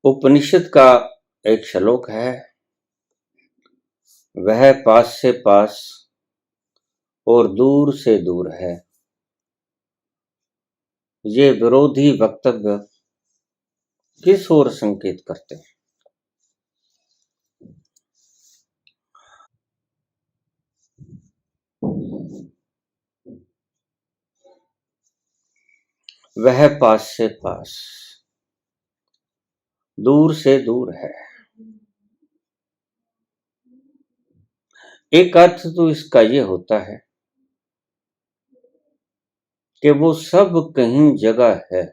उपनिषद का एक श्लोक है, वह पास से पास और दूर से दूर है। ये विरोधी वक्तव्य किस ओर संकेत करते हैं? वह पास से पास, दूर से दूर है। एक अर्थ तो इसका ये होता है कि वो सब कहीं जगह है,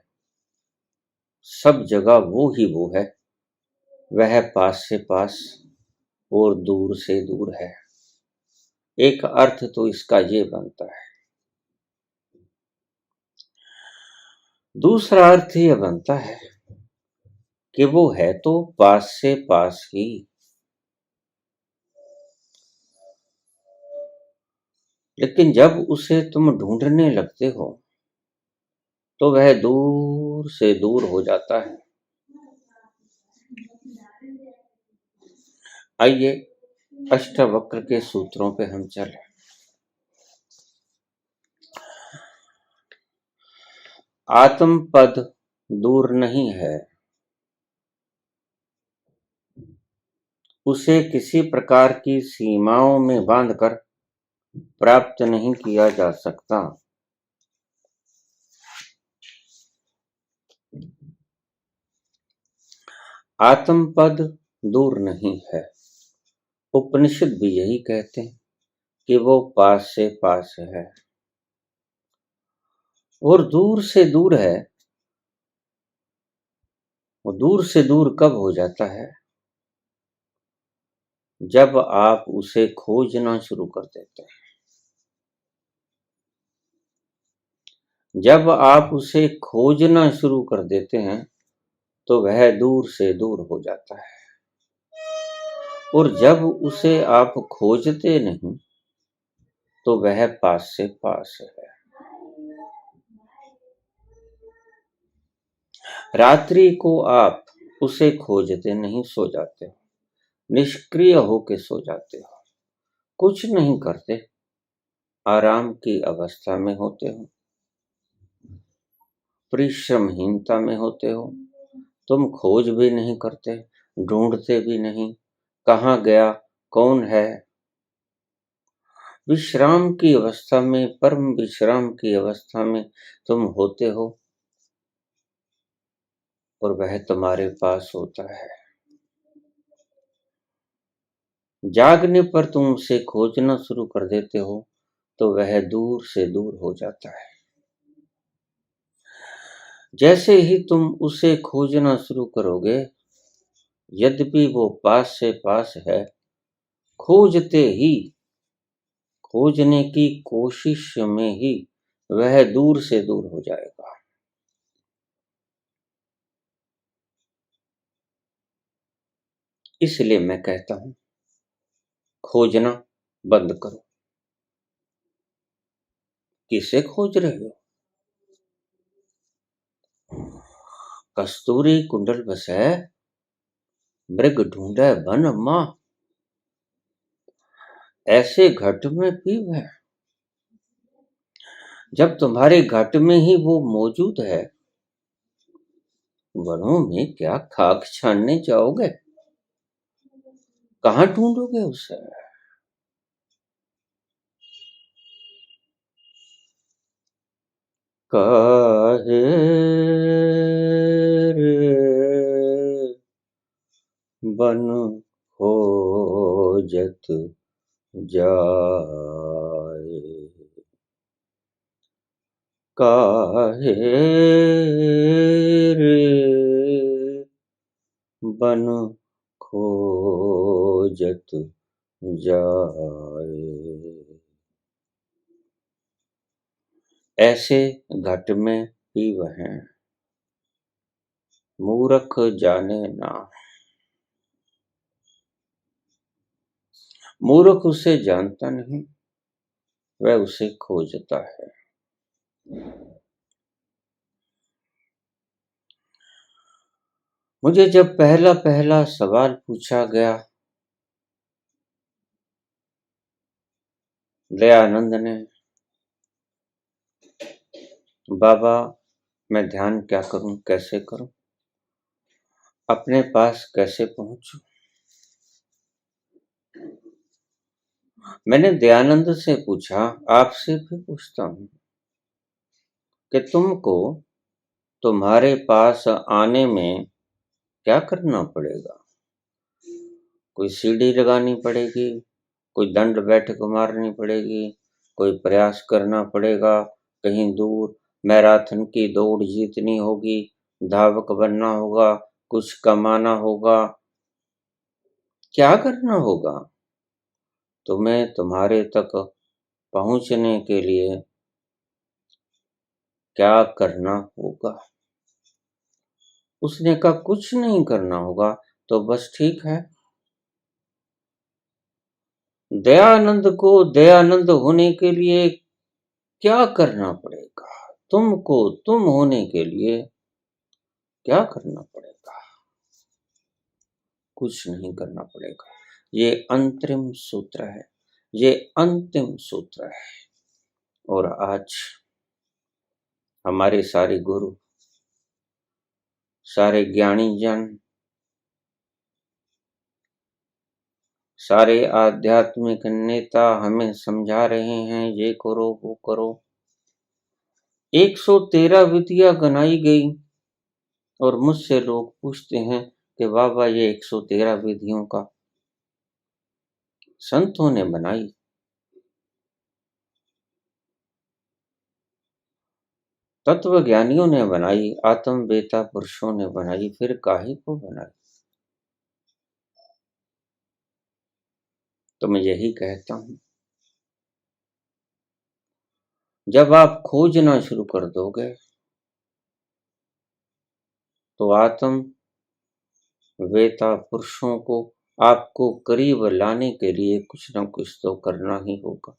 सब जगह वो ही वो है। वह पास से पास और दूर से दूर है। एक अर्थ तो इसका ये बनता है। दूसरा अर्थ ये बनता है कि वो है तो पास से पास ही, लेकिन जब उसे तुम ढूंढने लगते हो तो वह दूर से दूर हो जाता है। आइए अष्टवक्र के सूत्रों पे हम चलें। आत्म पद दूर नहीं है, उसे किसी प्रकार की सीमाओं में बांधकर प्राप्त नहीं किया जा सकता। आत्म पद दूर नहीं है। उपनिषद भी यही कहते हैं कि वो पास से पास है और दूर से दूर है। वो दूर से दूर कब हो जाता है? जब आप उसे खोजना शुरू कर देते हैं। जब आप उसे खोजना शुरू कर देते हैं तो वह दूर से दूर हो जाता है, और जब उसे आप खोजते नहीं तो वह पास से पास है। रात्रि को आप उसे खोजते नहीं, सो जाते हो, निष्क्रिय होके सो जाते हो, कुछ नहीं करते, आराम की अवस्था में होते हो, परिश्रमहीनता में होते हो। तुम खोज भी नहीं करते, ढूंढते भी नहीं, कहाँ गया, कौन है। विश्राम की अवस्था में, परम विश्राम की अवस्था में तुम होते हो और वह तुम्हारे पास होता है। जागने पर तुम उसे खोजना शुरू कर देते हो तो वह दूर से दूर हो जाता है। जैसे ही तुम उसे खोजना शुरू करोगे, यद्यपि वो पास से पास है, खोजते ही, खोजने की कोशिश में ही वह दूर से दूर हो जाएगा। इसलिए मैं कहता हूं, खोजना बंद करो। किसे खोज रहे हो? कस्तूरी कुंडल बसै, मृग ढूंढे वन माँ। ऐसे घट में पीव है। जब तुम्हारे घट में ही वो मौजूद है, वनों में क्या खाक छानने जाओगे? कहाँ ढूंढोगे उसे? काहे रे बन खोजत जाए, काहे रे बन खोजत जाए। ऐसे घट में पीव हैं, मूरख जाने ना। मूर्ख उसे जानता नहीं, वह उसे खोजता है। मुझे जब पहला पहला सवाल पूछा गया दयानंद ने, बाबा मैं ध्यान क्या करूं, कैसे करूं, अपने पास कैसे पहुंचूं? मैंने दयानंद से पूछा, आपसे भी पूछता हूं कि तुमको तुम्हारे पास आने में क्या करना पड़ेगा? कोई सीढ़ी लगानी पड़ेगी, कोई दंड बैठक मारनी पड़ेगी, कोई प्रयास करना पड़ेगा, कहीं दूर मैराथन की दौड़ जीतनी होगी, धावक बनना होगा, कुछ कमाना होगा, क्या करना होगा? तुम्हें तुम्हारे तक पहुंचने के लिए क्या करना होगा? उसने कहा कुछ नहीं करना होगा। तो बस ठीक है। दयानंद को दयानंद होने के लिए क्या करना पड़ेगा? तुमको तुम होने के लिए क्या करना पड़ेगा? कुछ नहीं करना पड़ेगा। ये अंतरिम सूत्र है, ये अंतिम सूत्र है। और आज हमारे सारे गुरु, सारे ज्ञानी जन, सारे आध्यात्मिक नेता हमें समझा रहे हैं, ये करो वो करो। 113 विधियां गनाई गई और मुझसे लोग पूछते हैं कि बाबा ये 113 विधियों का संतों ने बनाई, तत्वज्ञानियों ने बनाई, आत्मवेता पुरुषों ने बनाई, फिर काहे को बनाई? तो मैं यही कहता हूं, जब आप खोजना शुरू कर दोगे तो आत्म वेता पुरुषों को आपको करीब लाने के लिए कुछ न कुछ तो करना ही होगा।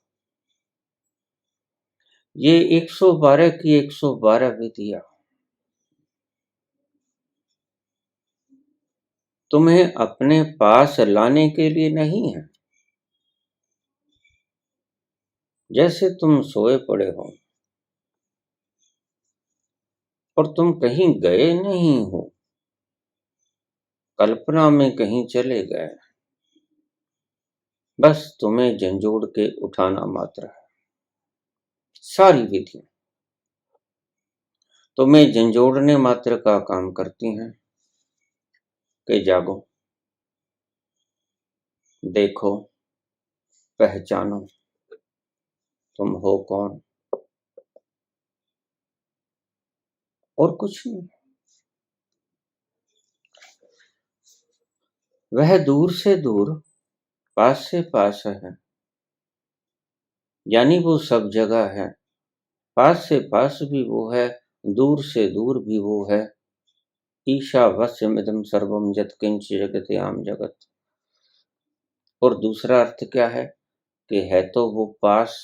ये 112 की 112 विधियां तुम्हें अपने पास लाने के लिए नहीं है। जैसे तुम सोए पड़े हो और तुम कहीं गए नहीं हो, कल्पना में कहीं चले गए, बस तुम्हें झंझोड़ के उठाना मात्र है। सारी विधियां तुम्हें झंझोड़ने मात्र का काम करती हैं कि जागो, देखो, पहचानो तुम हो कौन, और कुछ नहीं। वह दूर से दूर, पास से पास है, यानी वो सब जगह है। पास से पास भी वो है, दूर से दूर भी वो है। ईशावास्यमिदं सर्वं यत्किंच जगत्याम जगत। और दूसरा अर्थ क्या है कि है तो वो पास,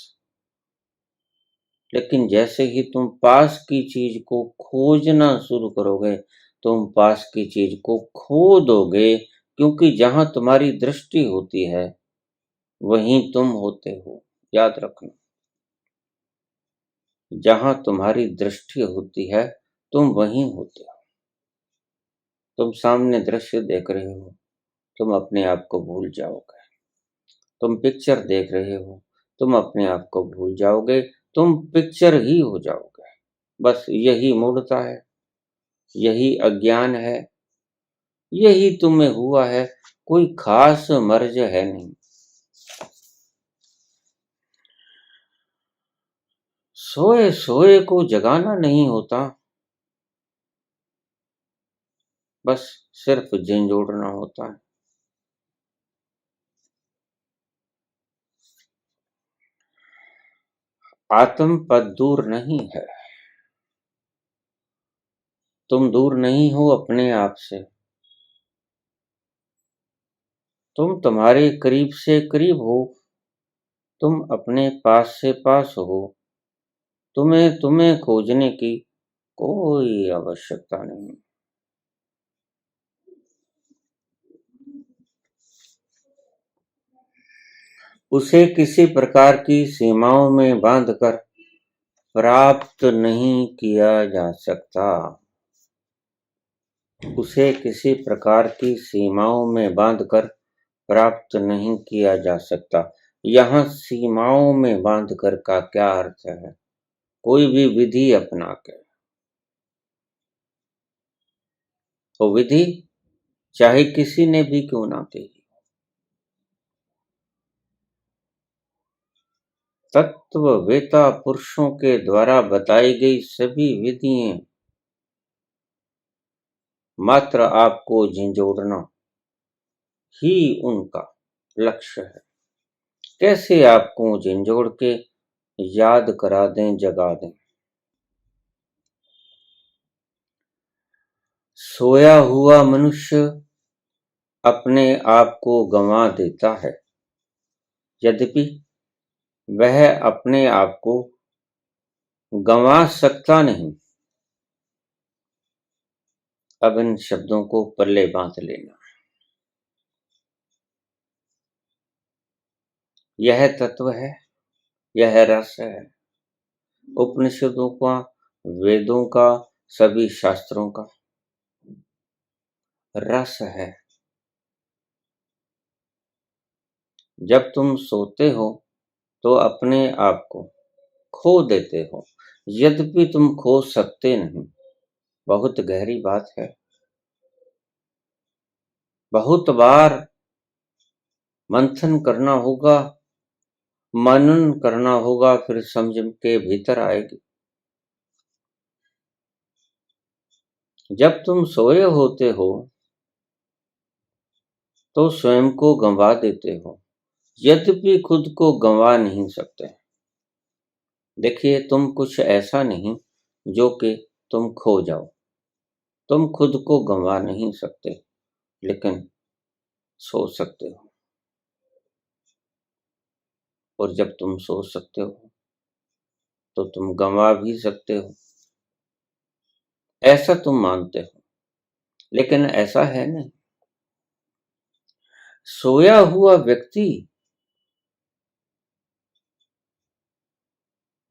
लेकिन जैसे ही तुम पास की चीज को खोजना शुरू करोगे, तुम पास की चीज को खो दोगे, क्योंकि जहां तुम्हारी दृष्टि होती है वहीं तुम होते हो। याद रखना, जहां तुम्हारी दृष्टि होती है तुम वहीं होते हो। तुम सामने दृश्य देख रहे हो, तुम अपने आप को भूल जाओगे। तुम पिक्चर देख रहे हो, तुम अपने आप को भूल जाओगे, तुम पिक्चर ही हो जाओगे। बस यही मूढ़ता है, यही अज्ञान है, यही तुम्हें हुआ है, कोई खास मर्ज है नहीं। सोए सोए को जगाना नहीं होता, बस सिर्फ झंझोड़ना होता है। आत्म पद दूर नहीं है, तुम दूर नहीं हो अपने आप से, तुम तुम्हारे करीब से करीब हो, तुम अपने पास से पास हो। तुम्हें तुम्हें खोजने की कोई आवश्यकता नहीं। उसे किसी प्रकार की सीमाओं में बांधकर प्राप्त नहीं किया जा सकता। उसे किसी प्रकार की सीमाओं में बांधकर प्राप्त नहीं किया जा सकता। यहाँ सीमाओं में बांधकर का क्या अर्थ है? कोई भी विधि अपना के, तो विधि चाहे किसी ने भी क्यों ना कही, तत्ववेता पुरुषों के द्वारा बताई गई सभी विधियां मात्र आपको झंझोड़ना ही उनका लक्ष्य है। कैसे आपको झंझोड़ के याद करा दें, जगा दें। सोया हुआ मनुष्य अपने आप को गंवा देता है, यद्यपि वह अपने आप को गंवा सकता नहीं। अब इन शब्दों को पल्ले बांध लेना। यह तत्व है, यह रस है, उपनिषदों का, वेदों का, सभी शास्त्रों का रस है। जब तुम सोते हो तो अपने आप को खो देते हो, यद्यपि तुम खो सकते नहीं। बहुत गहरी बात है। बहुत बार मंथन करना होगा, मनन करना होगा, फिर समझ के भीतर आएगी। जब तुम सोए होते हो तो स्वयं को गंवा देते हो, यद्यपि खुद को गंवा नहीं सकते। देखिए, तुम कुछ ऐसा नहीं जो कि तुम खो जाओ। तुम खुद को गंवा नहीं सकते, लेकिन सो सकते हो। और जब तुम सो सकते हो तो तुम गंवा भी सकते हो, ऐसा तुम मानते हो, लेकिन ऐसा है नहीं। सोया हुआ व्यक्ति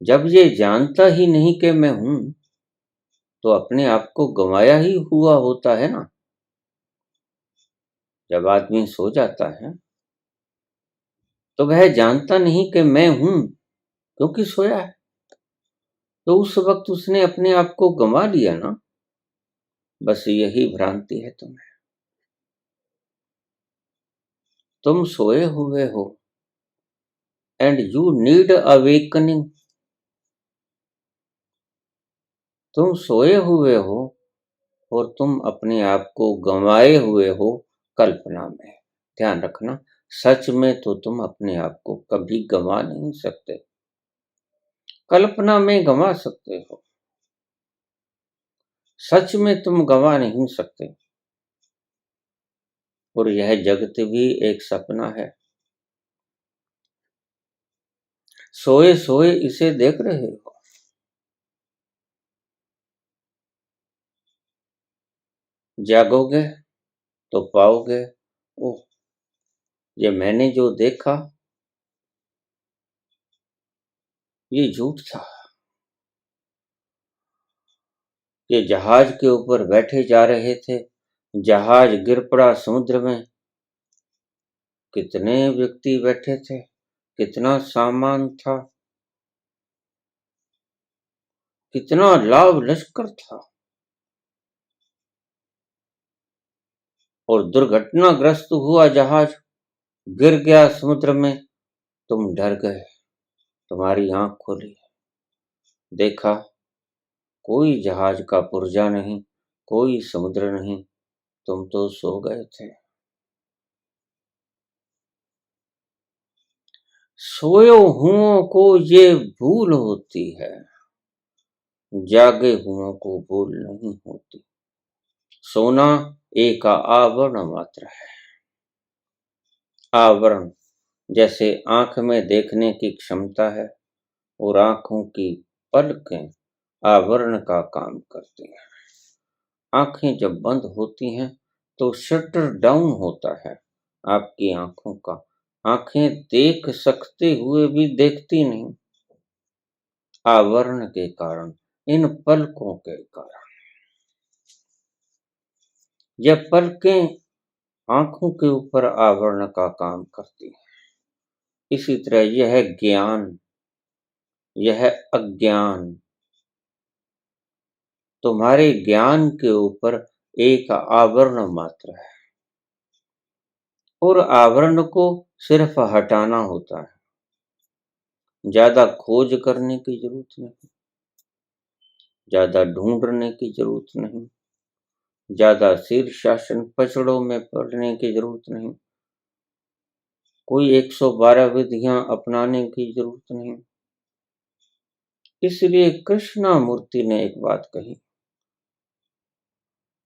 जब ये जानता ही नहीं कि मैं हूं, तो अपने आप को गंवाया ही हुआ होता है ना। जब आदमी सो जाता है तो वह जानता नहीं कि मैं हूं, क्योंकि सोया है। तो उस वक्त उसने अपने आप को गंवा लिया ना। बस यही भ्रांति है तुम्हें। तुम सोए हुए हो एंड यू नीड अवेकनिंग। तुम सोए हुए हो और तुम अपने आप को गंवाए हुए हो कल्पना में। ध्यान रखना, सच में तो तुम अपने आप को कभी गंवा नहीं सकते, कल्पना में गंवा सकते हो, सच में तुम गंवा नहीं सकते। और यह जगत भी एक सपना है। सोए सोए इसे देख रहे हो। जागोगे तो पाओगे, ओह, ये मैंने जो देखा ये झूठ था। ये जहाज के ऊपर बैठे जा रहे थे, जहाज गिर पड़ा समुद्र में। कितने व्यक्ति बैठे थे, कितना सामान था, कितना लाभ लश्कर था, और दुर्घटनाग्रस्त हुआ जहाज, गिर गया समुद्र में। तुम डर गए, तुम्हारी आंख खोली, देखा कोई जहाज का पुर्जा नहीं, कोई समुद्र नहीं, तुम तो सो गए थे। सोए हुओं को ये भूल होती है, जागे हुओं को भूल नहीं होती। सोना एक आवरण मात्र है। आवरण जैसे आंख में देखने की क्षमता है, और आंखों की पलकें आवरण का काम करती हैं। आंखें जब बंद होती हैं तो शटर डाउन होता है आपकी आंखों का, आंखें देख सकते हुए भी देखती नहीं, आवरण के कारण, इन पलकों के कारण। यह पलकें आंखों के ऊपर आवरण का काम करती हैं। इसी तरह यह ज्ञान, यह अज्ञान तुम्हारे ज्ञान के ऊपर एक आवरण मात्र है, और आवरण को सिर्फ हटाना होता है। ज्यादा खोज करने की जरूरत नहीं, ज्यादा ढूंढने की जरूरत नहीं, ज्यादा शीर्षासन पचड़ों में पड़ने की जरूरत नहीं, कोई 112 विधियां अपनाने की जरूरत नहीं। इसलिए कृष्णामूर्ति ने एक बात कही,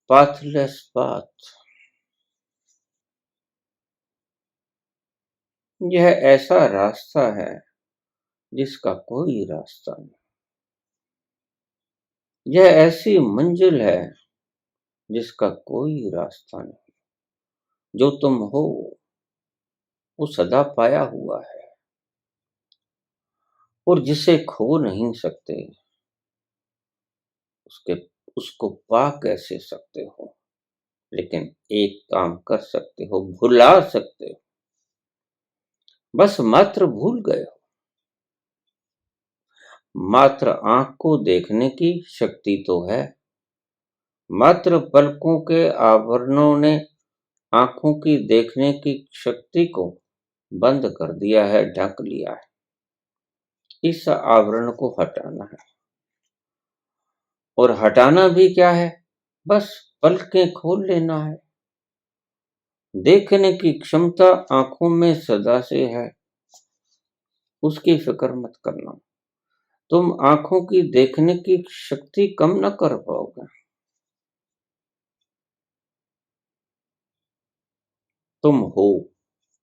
पाथलेस पाथ। यह ऐसा रास्ता है जिसका कोई रास्ता नहीं। यह ऐसी मंजिल है जिसका कोई रास्ता नहीं। जो तुम हो वो सदा पाया हुआ है, और जिसे खो नहीं सकते उसके उसको पा कैसे सकते हो। लेकिन एक काम कर सकते हो, भुला सकते हो। बस मात्र भूल गए हो। मात्र आंख को देखने की शक्ति तो है, मात्र पलकों के आवरणों ने आंखों की देखने की शक्ति को बंद कर दिया है, ढक लिया है। इस आवरण को हटाना है, और हटाना भी क्या है, बस पलकें खोल लेना है। देखने की क्षमता आंखों में सदा से है, उसकी फिक्र मत करना। तुम आंखों की देखने की शक्ति कम न कर पाओगे। तुम हो,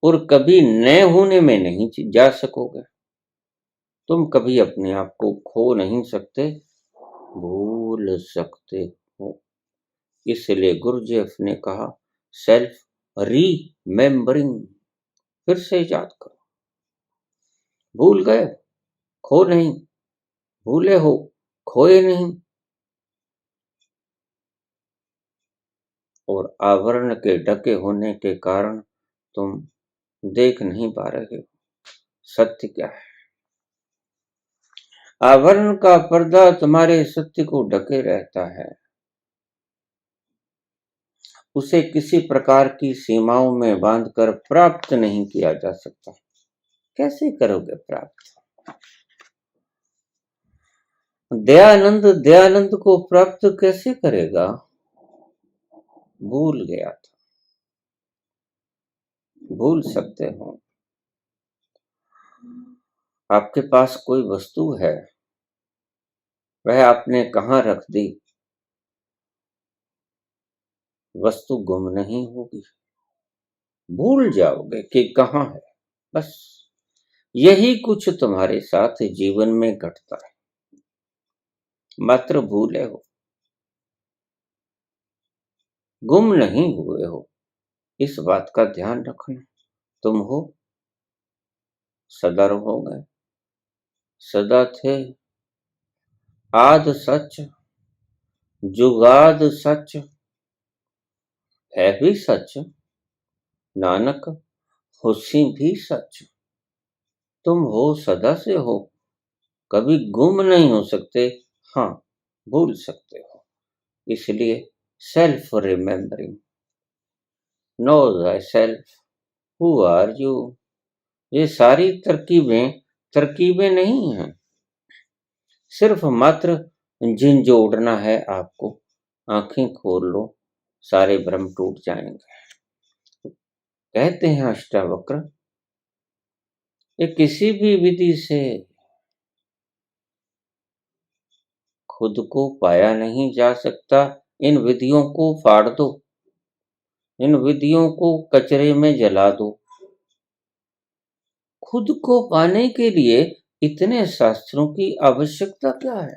और कभी न होने में नहीं जा सकोगे। तुम कभी अपने आप को खो नहीं सकते, भूल सकते हो। इसलिए गुरुजेफ ने कहा, सेल्फ रीमेंबरिंग, फिर से याद करो। भूल गए, खो नहीं, भूले हो, खोए नहीं। और आवरण के ढके होने के कारण तुम देख नहीं पा रहे हो सत्य क्या है। आवरण का पर्दा तुम्हारे सत्य को ढके रहता है, उसे किसी प्रकार की सीमाओं में बांधकर प्राप्त नहीं किया जा सकता। कैसे करोगे प्राप्त? दयानंद दयानंद को प्राप्त कैसे करेगा? भूल गया था। भूल सकते हो। आपके पास कोई वस्तु है, वह आपने कहां रख दी, वस्तु गुम नहीं होगी, भूल जाओगे कि कहां है। बस यही कुछ तुम्हारे साथ जीवन में घटता है, मात्र भूले हो, गुम नहीं हुए हो। इस बात का ध्यान रखना। तुम हो, सदा रहोगे, सदा थे, आद सच, जुगाद सच, है भी सच, नानक होसी भी सच। तुम हो, सदा से हो, कभी गुम नहीं हो सकते, हाँ भूल सकते हो। इसलिए self remembering, know thy self, who are you. ये सारी तरकीबें नहीं हैं, सिर्फ मात्र झिंझोड़ना है आपको। आंखें खोल लो, सारे भ्रम टूट जाएंगे। कहते हैं अष्टावक्र, ये किसी भी विधि से खुद को पाया नहीं जा सकता। इन विधियों को फाड़ दो, इन विधियों को कचरे में जला दो। खुद को पाने के लिए इतने शास्त्रों की आवश्यकता क्या है?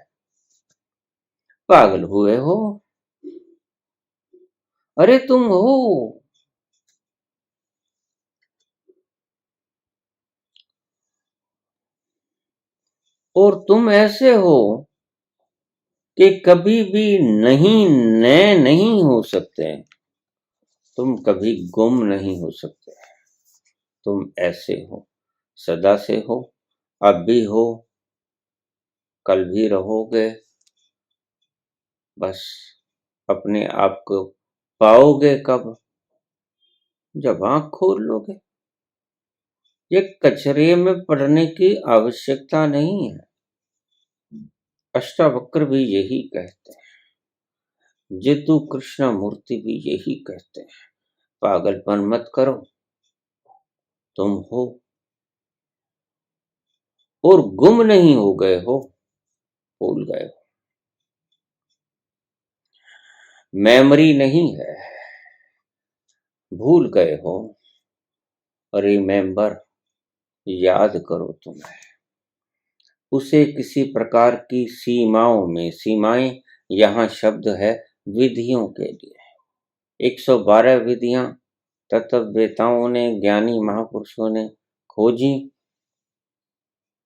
पागल हुए हो? अरे तुम हो, और तुम ऐसे हो कि कभी भी नहीं नए नहीं हो सकते, तुम कभी गुम नहीं हो सकते। तुम ऐसे हो, सदा से हो, अब भी हो, कल भी रहोगे। बस अपने आप को पाओगे कब? जब आंख खोल लोगे। ये कचरे में पड़ने की आवश्यकता नहीं है। अष्टावक्र भी यही कहते हैं, जितु कृष्ण मूर्ति भी यही कहते हैं, पागलपन मत करो, तुम हो और गुम नहीं हो गए हो, भूल गए हो। मेमोरी नहीं है, भूल गए हो। रिमेंबर, याद करो तुम्हें। उसे किसी प्रकार की सीमाओं में, सीमाएं यहाँ शब्द है विधियों के लिए। 112 विधियां तत्ववेताओं ने, ज्ञानी महापुरुषों ने खोजी,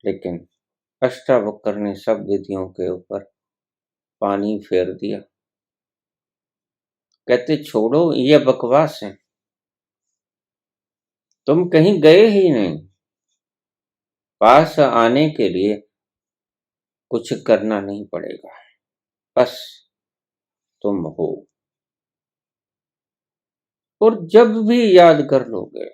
लेकिन अष्टावक्र ने सब विधियों के ऊपर पानी फेर दिया। कहते छोड़ो, ये बकवास है, तुम कहीं गए ही नहीं। पास आने के लिए कुछ करना नहीं पड़ेगा, बस तुम हो। और जब भी याद कर लोगे,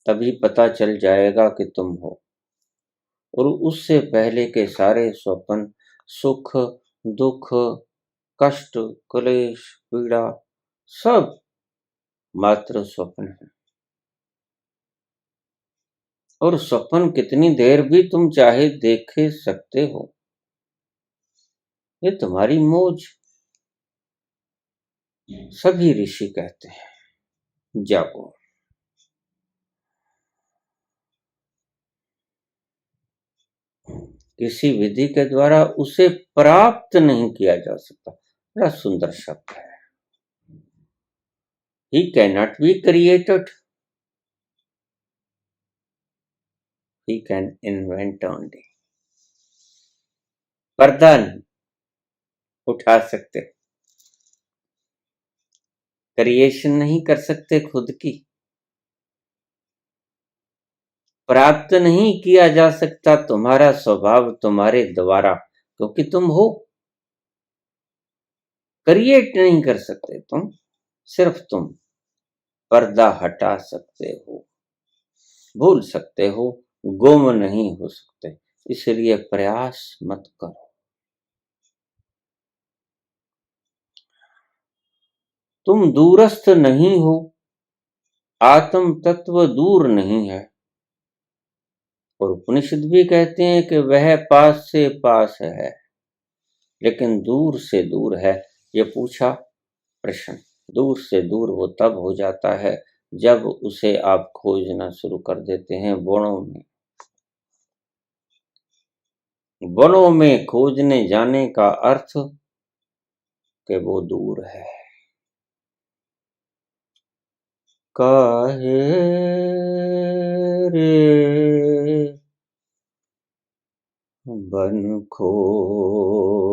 तभी पता चल जाएगा कि तुम हो। और उससे पहले के सारे स्वप्न, सुख दुख, कष्ट क्लेश पीड़ा, सब मात्र स्वप्न है। और स्वप्न कितनी देर भी तुम चाहे देखे सकते हो, ये तुम्हारी मौज। सभी ऋषि कहते हैं जागो। किसी विधि के द्वारा उसे प्राप्त नहीं किया जा सकता। बड़ा सुंदर शब्द है। He cannot be created. He can invent only. पर्दा नहीं उठा सकते, क्रिएशन नहीं कर सकते खुद की, प्राप्त नहीं किया जा सकता तुम्हारा स्वभाव तुम्हारे द्वारा, क्योंकि तुम हो। क्रिएट नहीं कर सकते तुम, सिर्फ तुम पर्दा हटा सकते हो, भूल सकते हो, गुम नहीं हो सकते। इसलिए प्रयास मत करो। तुम दूरस्थ नहीं हो, आत्म तत्व दूर नहीं है। और उपनिषद भी कहते हैं कि वह पास से पास है, लेकिन दूर से दूर है। ये पूछा प्रश्न, दूर से दूर वो तब हो जाता है जब उसे आप खोजना शुरू कर देते हैं वनों में। वनों में खोजने जाने का अर्थ कि वो दूर है। काहे रे बन खोजत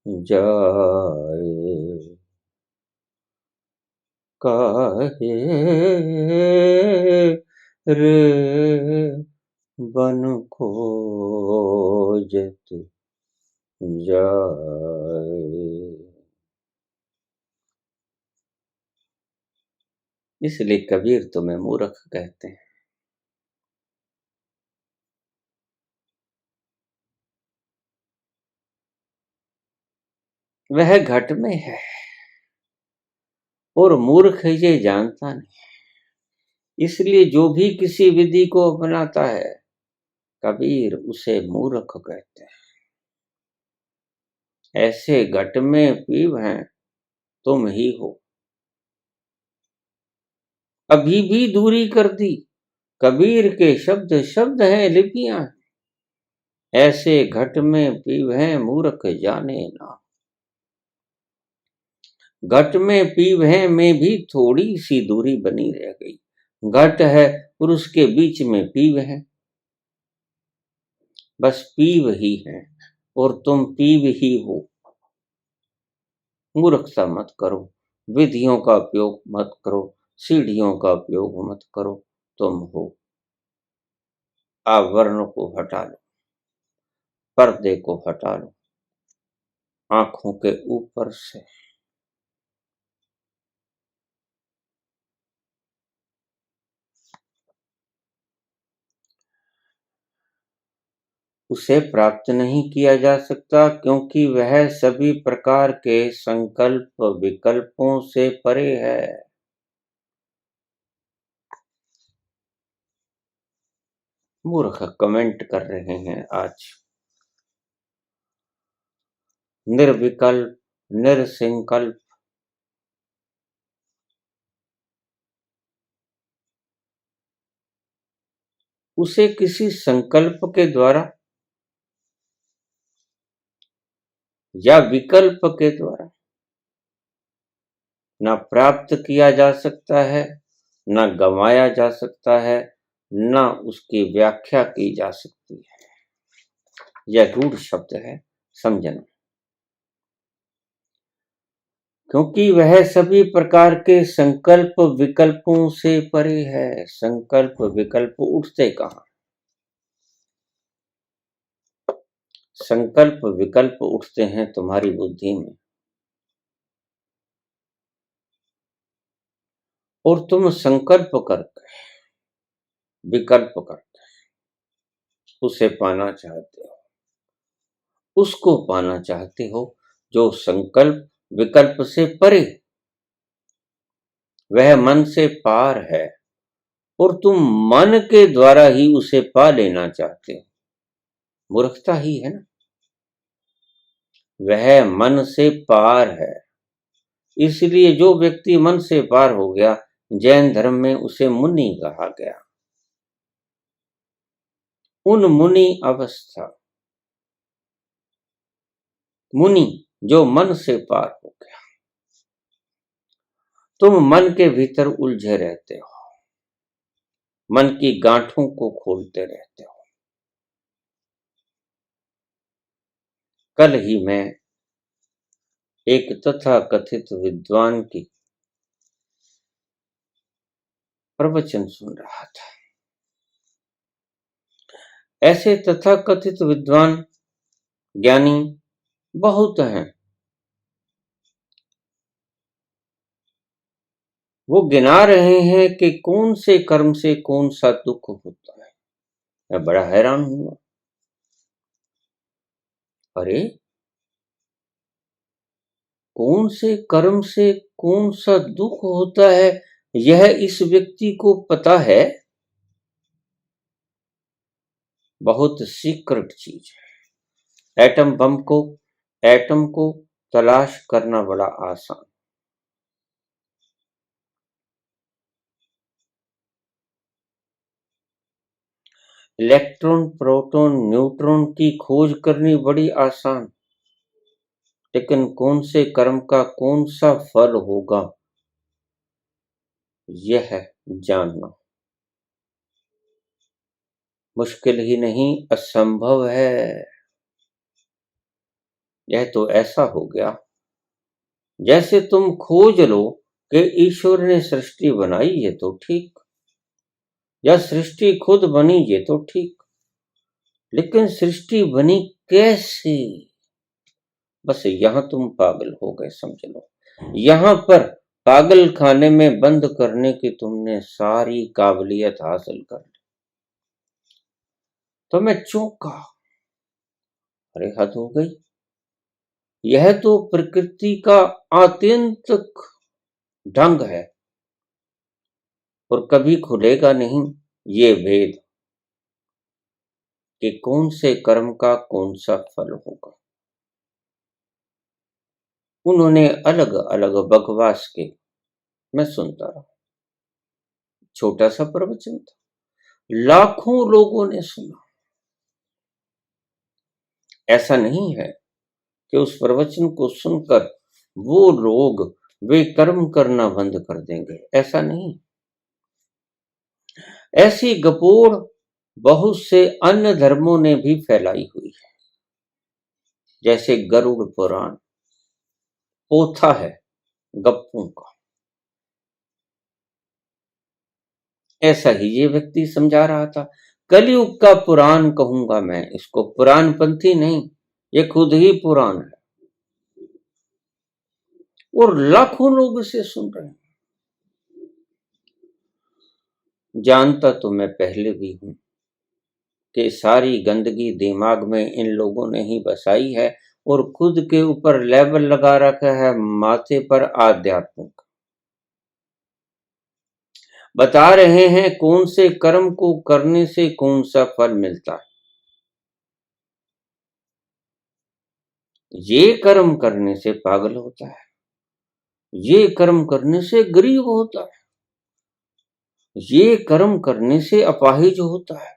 जाए, काहे रे बन खोजत जाए। इसलिए कबीर तुम्हें मूर्ख कहते हैं। वह घट में है और मूर्ख ये जानता नहीं। इसलिए जो भी किसी विधि को अपनाता है, कबीर उसे मूर्ख कहते हैं। ऐसे घट में पीव हैं तुम ही हो। अभी भी दूरी कर दी, कबीर के शब्द शब्द हैं, लिपियां। ऐसे घट में पीव हैं मूर्ख जाने ना। घट में पीव हैं में भी थोड़ी सी दूरी बनी रह गई। घट है और उसके बीच में पीव है, बस पीव ही है और तुम पीव ही हो। मूर्खता मत करो, विधियों का उपयोग मत करो, सीढ़ियों का उपयोग मत करो, तुम हो। आवरण को हटा लो, पर्दे को हटा लो आंखों के ऊपर से। उसे प्राप्त नहीं किया जा सकता क्योंकि वह सभी प्रकार के संकल्प विकल्पों से परे है। मूर्ख कमेंट कर रहे हैं आज। निर्विकल्प, निरसंकल्प, उसे किसी संकल्प के द्वारा या विकल्प के द्वारा ना प्राप्त किया जा सकता है, ना गंवाया जा सकता है, ना उसकी व्याख्या की जा सकती है। यह रूढ़ शब्द है, समझना। क्योंकि वह सभी प्रकार के संकल्प विकल्पों से परे है। संकल्प विकल्प उठते कहाँ? संकल्प विकल्प उठते हैं तुम्हारी बुद्धि में, और तुम संकल्प करके, विकल्प करके उसे पाना चाहते हो, उसको पाना चाहते हो जो संकल्प विकल्प से परे, वह मन से पार है, और तुम मन के द्वारा ही उसे पा लेना चाहते हो। मूर्खता ही है ना। वह मन से पार है, इसलिए जो व्यक्ति मन से पार हो गया, जैन धर्म में उसे मुनि कहा गया। उन मुनि अवस्था, मुनि जो मन से पार हो गया। तुम मन के भीतर उलझे रहते हो, मन की गांठों को खोलते रहते हो। कल ही मैं एक तथाकथित विद्वान की प्रवचन सुन रहा था। ऐसे तथाकथित विद्वान ज्ञानी बहुत हैं। वो गिना रहे हैं कि कौन से कर्म से कौन सा दुख होता है। मैं बड़ा हैरान हुआ। अरे, कौन से कर्म से कौन सा दुख होता है, यह इस व्यक्ति को पता है। बहुत सीक्रेट चीज है। एटम को तलाश करना बड़ा आसान। इलेक्ट्रॉन, प्रोटॉन, न्यूट्रॉन की खोज करनी बड़ी आसान, लेकिन कौन से कर्म का कौन सा फल होगा, यह जानना मुश्किल ही नहीं, असंभव है। यह तो ऐसा हो गया जैसे तुम खोज लो कि ईश्वर ने सृष्टि बनाई, ये तो ठीक, या सृष्टि खुद बनी, ये तो ठीक, लेकिन सृष्टि बनी कैसे? बस यहां तुम पागल हो गए, समझ लो। यहां पर पागल खाने में बंद करने की तुमने सारी काबिलियत हासिल कर ली। तो मैं चौंका। अरे, हद हो गई। यह तो प्रकृति का आत्यंतिक ढंग है और कभी खुलेगा नहीं ये भेद कि कौन से कर्म का कौन सा फल होगा। उन्होंने अलग अलग बकवास के, मैं सुनता रहा। छोटा सा प्रवचन था, लाखों लोगों ने सुना। ऐसा नहीं है कि उस प्रवचन को सुनकर वो लोग वे कर्म करना बंद कर देंगे, ऐसा नहीं। ऐसी गपोड़ बहुत से अन्य धर्मों ने भी फैलाई हुई है, जैसे गरुड़ पुराण पोथा है गप्पों का। ऐसा ही ये व्यक्ति समझा रहा था। कलयुग का पुराण कहूंगा मैं इसको, पुराणपंथी नहीं, ये खुद ही पुराण है और लाखों लोग इसे सुन रहे हैं। जानता तो मैं पहले भी हूं कि सारी गंदगी दिमाग में इन लोगों ने ही बसाई है और खुद के ऊपर लेबल लगा रखा है माथे पर आध्यात्मिक। बता रहे हैं कौन से कर्म को करने से कौन सा फल मिलता है। ये कर्म करने से पागल होता है, ये कर्म करने से गरीब होता है, ये कर्म करने से अपाहिज होता है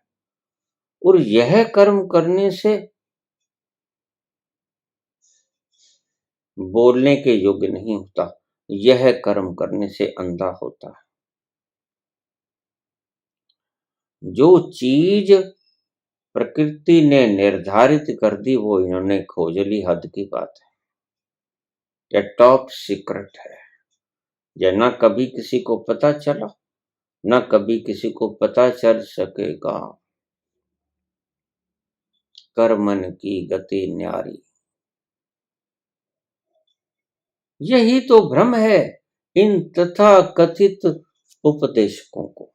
और यह कर्म करने से बोलने के योग्य नहीं होता, यह कर्म करने से अंधा होता है। जो चीज प्रकृति ने निर्धारित कर दी वो इन्होंने खोज ली, हद की बात है। यह टॉप सीक्रेट है। यह ना कभी किसी को पता चला, ना कभी किसी को पता चल सकेगा। कर्मन की गति न्यारी, यही तो भ्रम है इन तथा कथित उपदेशकों को।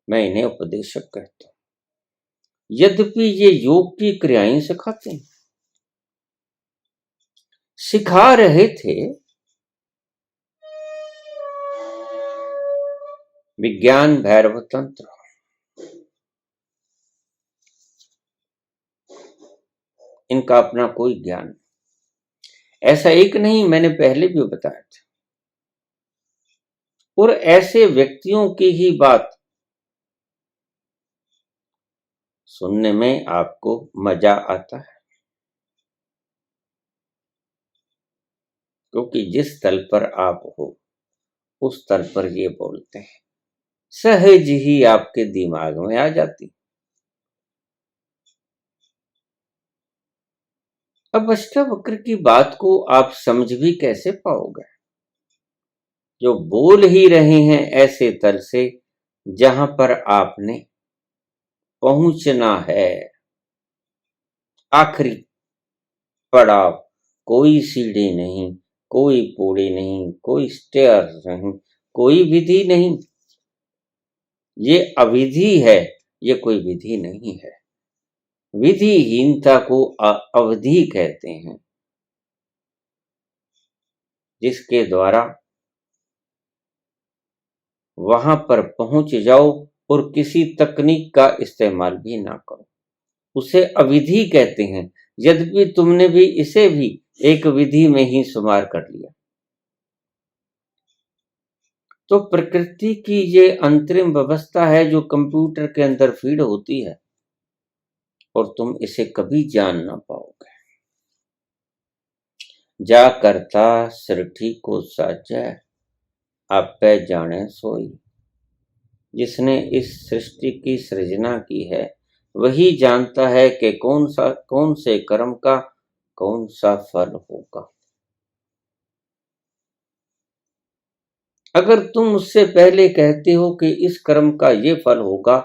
मैं इन्हें उपदेशक कहता हूं, यद्यपि ये योग की क्रियाएं सिखाते हैं, सिखा रहे थे विज्ञान भैरव तंत्र। इनका अपना कोई ज्ञान, ऐसा एक नहीं, मैंने पहले भी बताया था। और ऐसे व्यक्तियों की ही बात सुनने में आपको मजा आता है, क्योंकि जिस तल पर आप हो उस तल पर ये बोलते हैं, सहज ही आपके दिमाग में आ जाती। अब अष्टावक्र की बात को आप समझ भी कैसे पाओगे, जो बोल ही रहे हैं ऐसे तल से जहां पर आपने पहुंचना है। आखिरी पड़ाव, कोई सीढ़ी नहीं, कोई पौड़ी नहीं, कोई स्टेयर नहीं, कोई विधि नहीं। ये अविधि है, ये कोई विधि नहीं है। विधिहीनता को अवधि कहते हैं, जिसके द्वारा वहां पर पहुंच जाओ और किसी तकनीक का इस्तेमाल भी ना करो, उसे अविधि कहते हैं। यद्यपि तुमने भी इसे भी एक विधि में ही शुमार कर लिया। तो प्रकृति की ये अंतरिम व्यवस्था है जो कंप्यूटर के अंदर फीड होती है और तुम इसे कभी जान ना पाओगे। जा करता सृष्टि को साजा, आपे जाने सोई। जिसने इस सृष्टि की सृजना की है वही जानता है कि कौन से कर्म का कौन सा फल होगा। अगर तुम उससे पहले कहते हो कि इस कर्म का ये फल होगा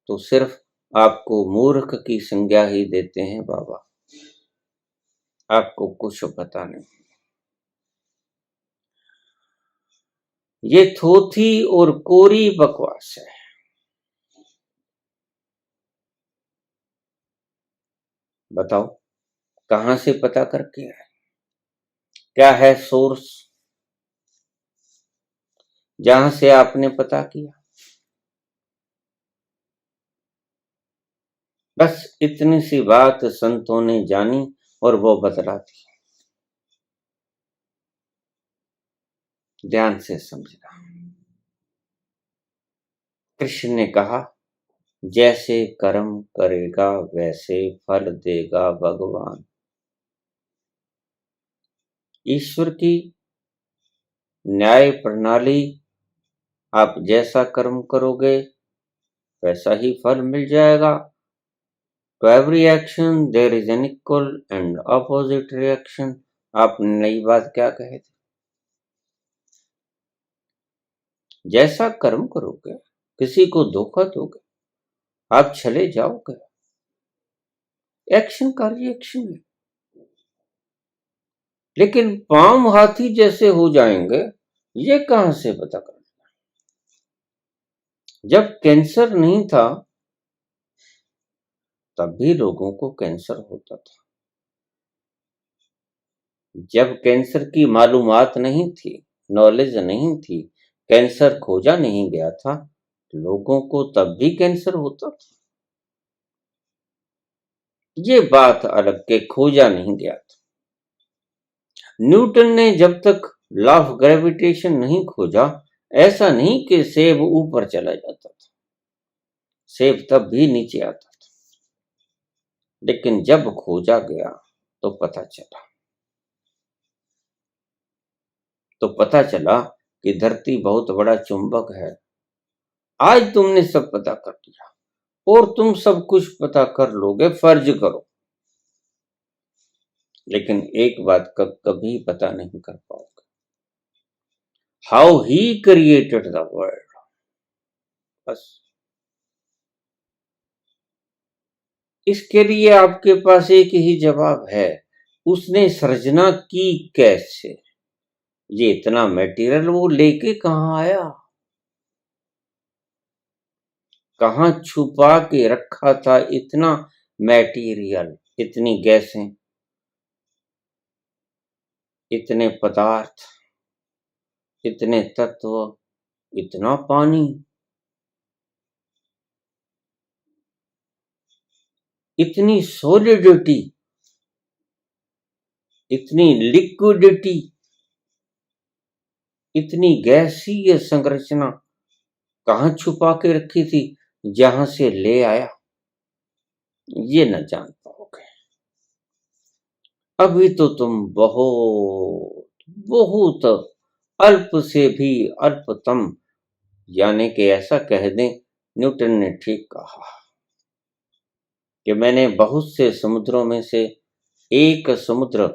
तो सिर्फ आपको मूर्ख की संज्ञा ही देते हैं बाबा, आपको कुछ पता नहीं। ये थोथी और कोरी बकवास है। बताओ कहां से पता करके आए, क्या है सोर्स जहां से आपने पता किया। बस इतनी सी बात संतों ने जानी और वो बतला दी। ध्यान से समझना। कृष्ण ने कहा जैसे कर्म करेगा वैसे फल देगा भगवान। ईश्वर की न्याय प्रणाली आप जैसा कर्म करोगे वैसा ही फल मिल जाएगा। To every action there is an equal and opposite reaction। आपने नई बात क्या कहे थे? जैसा कर्म करोगे, किसी को धोखा दोगे, आप चले जाओगे, एक्शन का रिएक्शन है। लेकिन पाम हाथी जैसे हो जाएंगे, ये कहां से पता करना? जब कैंसर नहीं था तब भी लोगों को कैंसर होता था। जब कैंसर की मालूमात नहीं थी, नॉलेज नहीं थी, कैंसर खोजा नहीं गया था, लोगों को तब भी कैंसर होता था। ये बात अलग के खोजा नहीं गया था। न्यूटन ने जब तक लॉ ऑफ ग्रेविटेशन नहीं खोजा, ऐसा नहीं कि सेब ऊपर चला जाता था, सेब तब भी नीचे आता था। लेकिन जब खोजा गया तो पता चला कि धरती बहुत बड़ा चुंबक है। आज तुमने सब पता कर लिया और तुम सब कुछ पता कर लोगे, फर्ज करो। लेकिन एक बात कभी पता नहीं कर पाओगे, how he created the world. बस इसके लिए आपके पास एक ही जवाब है, उसने सृजना की कैसे? ये इतना मटेरियल वो लेके कहां आया? कहां छुपा के रखा था इतना मटेरियल, इतनी गैसें, इतने पदार्थ, इतने तत्व, इतना पानी, इतनी सॉलिडिटी, इतनी लिक्विडिटी, इतनी गैसीय संरचना कहां छुपा के रखी थी, जहां से ले आया ये न जान पाओगे। अभी तो तुम बहुत बहुत अल्प से भी अल्पतम, यानी कि ऐसा कह दें, न्यूटन ने ठीक कहा कि मैंने बहुत से समुद्रों में से एक समुद्र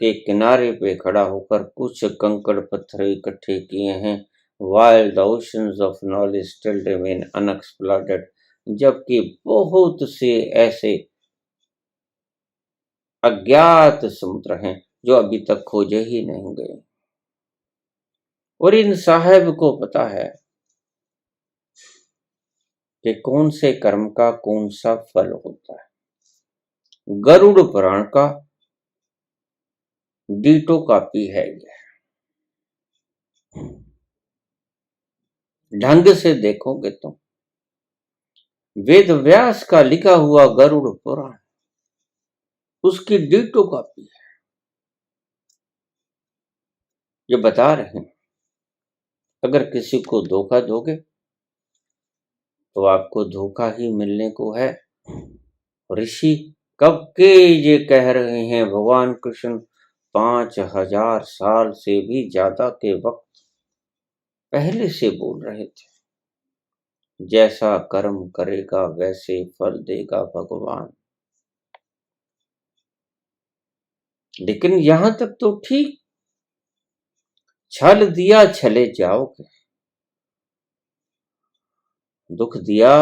के किनारे पे खड़ा होकर कुछ कंकड़ पत्थर इकट्ठे किए हैं। while the oceans of knowledge still remain unexplored, जबकि बहुत से ऐसे अज्ञात समुद्र हैं जो अभी तक खोजे ही नहीं गए। और इन साहब को पता है कि कौन से कर्म का कौन सा फल होता है। गरुड़ पुराण का डीटो कॉपी है यह। ढंग से देखोगे तो वेद व्यास का लिखा हुआ गरुड़ पुराण उसकी डीटो कॉपी है। जो बता रहे हैं अगर किसी को धोखा दोगे तो आपको धोखा ही मिलने को है। ऋषि कब के ये कह रहे हैं, भगवान कृष्ण 5000 साल से भी ज्यादा के वक्त पहले से बोल रहे थे, जैसा कर्म करेगा वैसे फल देगा भगवान। लेकिन यहां तक तो ठीक, छल दिया छले जाओगे, दुख दिया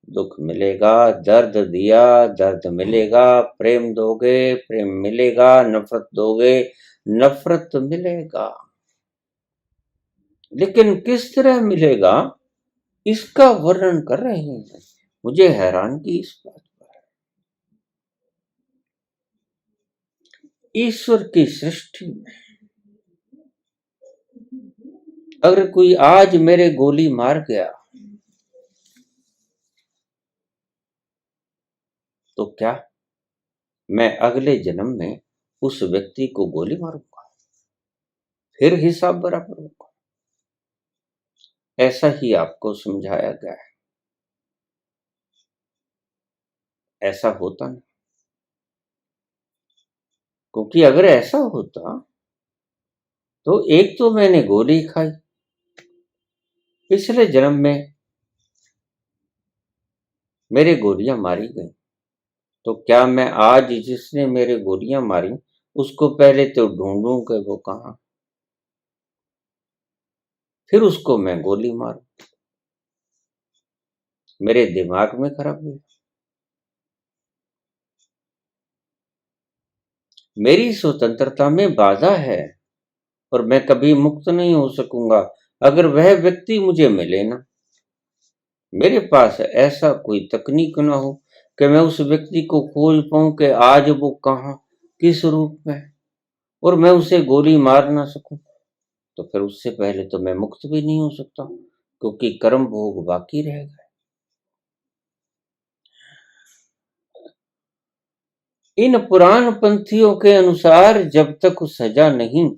दुख मिलेगा, दर्द दिया दर्द मिलेगा, प्रेम दोगे प्रेम मिलेगा, नफरत दोगे नफरत मिलेगा। लेकिन किस तरह मिलेगा इसका वर्णन कर रहे हैं। मुझे हैरानगी इस बात पर है, ईश्वर की सृष्टि में अगर कोई आज मेरे गोली मार गया तो क्या मैं अगले जन्म में उस व्यक्ति को गोली मारूंगा? फिर हिसाब बराबर होगा। ऐसा ही आपको समझाया गया है, ऐसा होता नहीं। क्योंकि अगर ऐसा होता तो एक तो मैंने गोली खाई, पिछले जन्म में मेरे गोलियां मारी गई, तो क्या मैं आज जिसने मेरे गोलियां मारी उसको पहले तो ढूंढूं कि वो कहाँ, फिर उसको मैं गोली मारूं? मेरे दिमाग में खराबी है। मेरी स्वतंत्रता में बाधा है और मैं कभी मुक्त नहीं हो सकूंगा अगर वह व्यक्ति मुझे मिले ना। मेरे पास ऐसा कोई तकनीक ना हो कि मैं उस व्यक्ति को खोज पाऊं कि आज वो कहाँ, किस रूप में है, और मैं उसे गोली मार ना सकूं। तो फिर उससे पहले तो मैं मुक्त भी नहीं हो सकता, क्योंकि कर्म भोग बाकी रहेगा। इन पुराण पंथियों के अनुसार जब तक सजा नहीं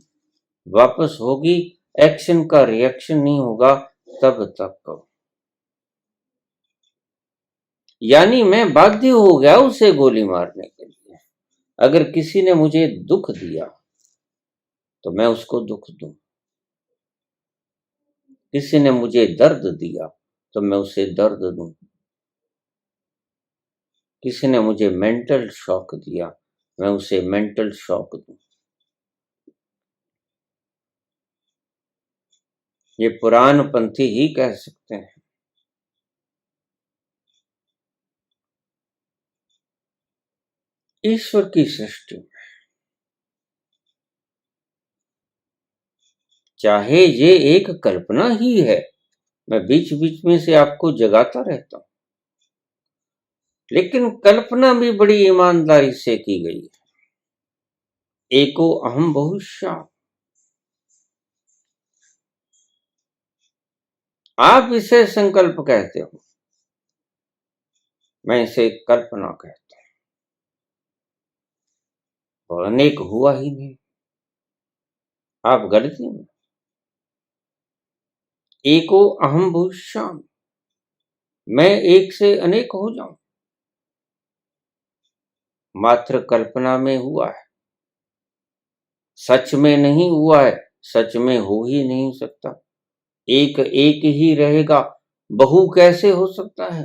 वापस होगी, एक्शन का रिएक्शन नहीं होगा, तब तक यानी मैं बाध्य हो गया उसे गोली मारने के लिए। अगर किसी ने मुझे दुख दिया तो मैं उसको दुख दूं, किसी ने मुझे दर्द दिया तो मैं उसे दर्द दूं, किसी ने मुझे मेंटल शॉक दिया मैं उसे मेंटल शॉक दूं। ये पुराण पंथी ही कह सकते हैं। ईश्वर की सृष्टि, चाहे ये एक कल्पना ही है, मैं बीच बीच में से आपको जगाता रहता हूं, लेकिन कल्पना भी बड़ी ईमानदारी से की गई है। एको अहम बहुश्याम, आप इसे संकल्प कहते हो, मैं इसे कल्पना कहता हूं, और अनेक हुआ ही नहीं। आप गलती में। एको अहम बहुश्याम, मैं एक से अनेक हो जाऊं, मात्र कल्पना में हुआ है, सच में नहीं हुआ है, सच में हो ही नहीं सकता। एक एक ही रहेगा, बहु कैसे हो सकता है?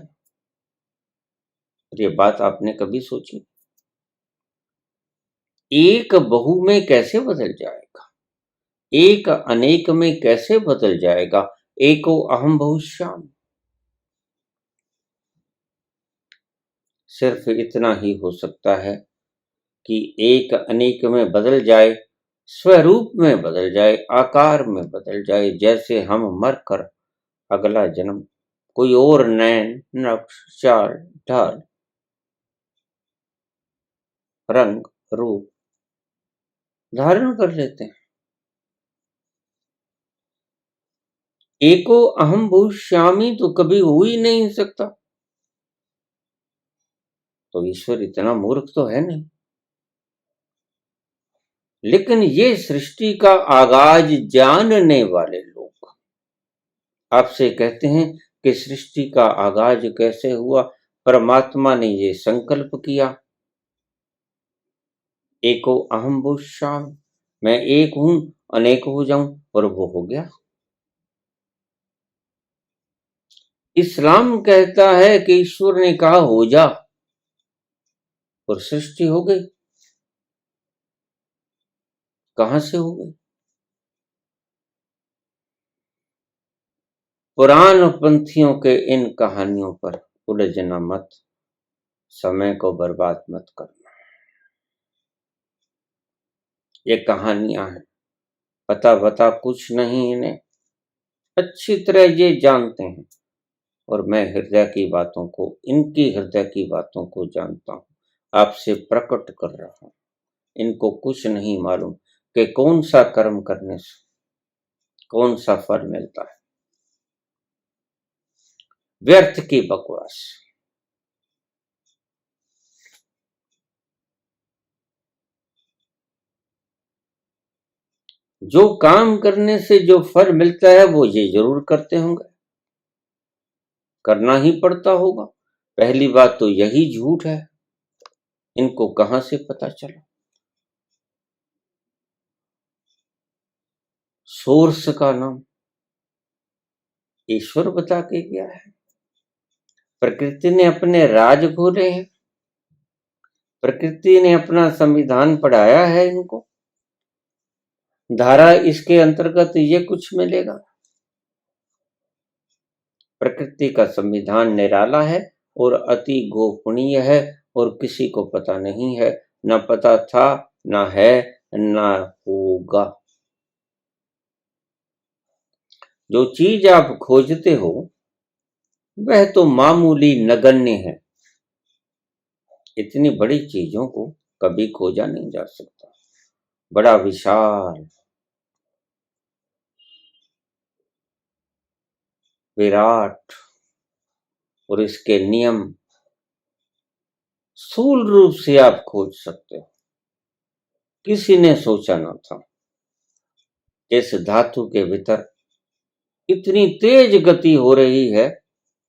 ये बात आपने कभी सोची? एक बहु में कैसे बदल जाएगा, एक अनेक में कैसे बदल जाएगा? एको अहम बहुश्याम, सिर्फ इतना ही हो सकता है कि एक अनेक में बदल जाए, स्वरूप में बदल जाए, आकार में बदल जाए, जैसे हम मर कर अगला जन्म कोई और नैन नक्श चाल ढाल रंग रूप धारण कर लेते हैं। एको अहम बहुश्यामी तो कभी हो ही नहीं सकता, तो ईश्वर इतना मूर्ख तो है नहीं। लेकिन ये सृष्टि का आगाज जानने वाले लोग आपसे कहते हैं कि सृष्टि का आगाज कैसे हुआ? परमात्मा ने ये संकल्प किया, एको अहम बहुश्याम, मैं एक हूं, अनेक हो जाऊं, और वो हो गया। इस्लाम कहता है कि ईश्वर ने कहा हो जा, और सृष्टि हो गई। कहां से हो गई? पुराण पंथियों के इन कहानियों पर उलझना मत, समय को बर्बाद मत करना। ये कहानियां हैं, पता बता कुछ नहीं इन्हें, अच्छी तरह ये जानते हैं, और मैं हृदय की बातों को, इनकी हृदय की बातों को जानता हूं, आपसे प्रकट कर रहा हूं। इनको कुछ नहीं मालूम कि कौन सा कर्म करने से कौन सा फल मिलता है। व्यर्थ की बकवास। जो काम करने से जो फल मिलता है वो ये जरूर करते होंगे, करना ही पड़ता होगा। पहली बात तो यही झूठ है, इनको कहां से पता चला? सोर्स का नाम, ईश्वर बता के गया है। प्रकृति ने अपने राज खोले हैं, प्रकृति ने अपना संविधान पढ़ाया है इनको। धारा इसके अंतर्गत ये कुछ मिलेगा। प्रकृति का संविधान निराला है और अति गोपनीय है और किसी को पता नहीं है, न पता था, न है, न होगा। जो चीज आप खोजते हो वह तो मामूली नगण्य है। इतनी बड़ी चीजों को कभी खोजा नहीं जा सकता। बड़ा विशाल, विराट और इसके नियम स्थूल रूप से आप खोज सकते हो। किसी ने सोचा न था इस धातु के भीतर इतनी तेज गति हो रही है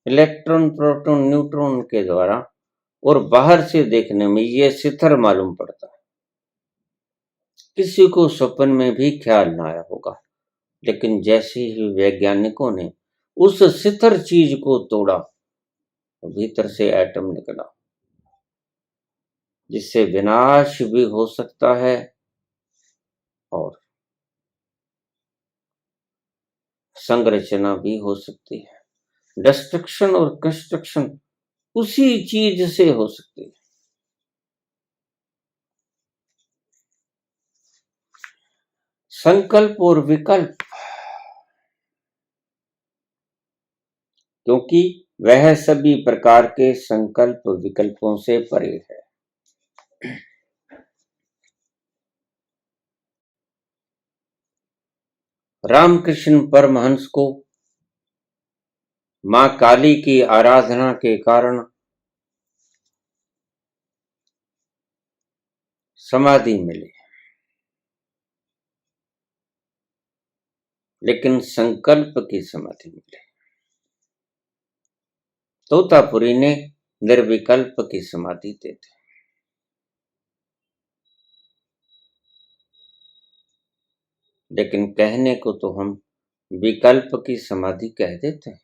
इलेक्ट्रॉन, प्रोटॉन, न्यूट्रॉन के द्वारा, और बाहर से देखने में ये शिथिल मालूम पड़ता है। किसी को स्वप्न में भी ख्याल न आया होगा। लेकिन जैसे ही वैज्ञानिकों ने उस शिथिल चीज को तोड़ा, भीतर से एटम निकला, जिससे विनाश भी हो सकता है और संरचना भी हो सकती है। डिस्ट्रक्शन और कंस्ट्रक्शन उसी चीज से हो सकती है। संकल्प और विकल्प, क्योंकि वह सभी प्रकार के संकल्प विकल्पों से परे है। रामकृष्ण परमहंस को मां काली की आराधना के कारण समाधि मिली, लेकिन संकल्प की समाधि मिली। तोतापुरी ने निर्विकल्प की समाधि दे दी। लेकिन कहने को तो हम विकल्प की समाधि कह देते हैं,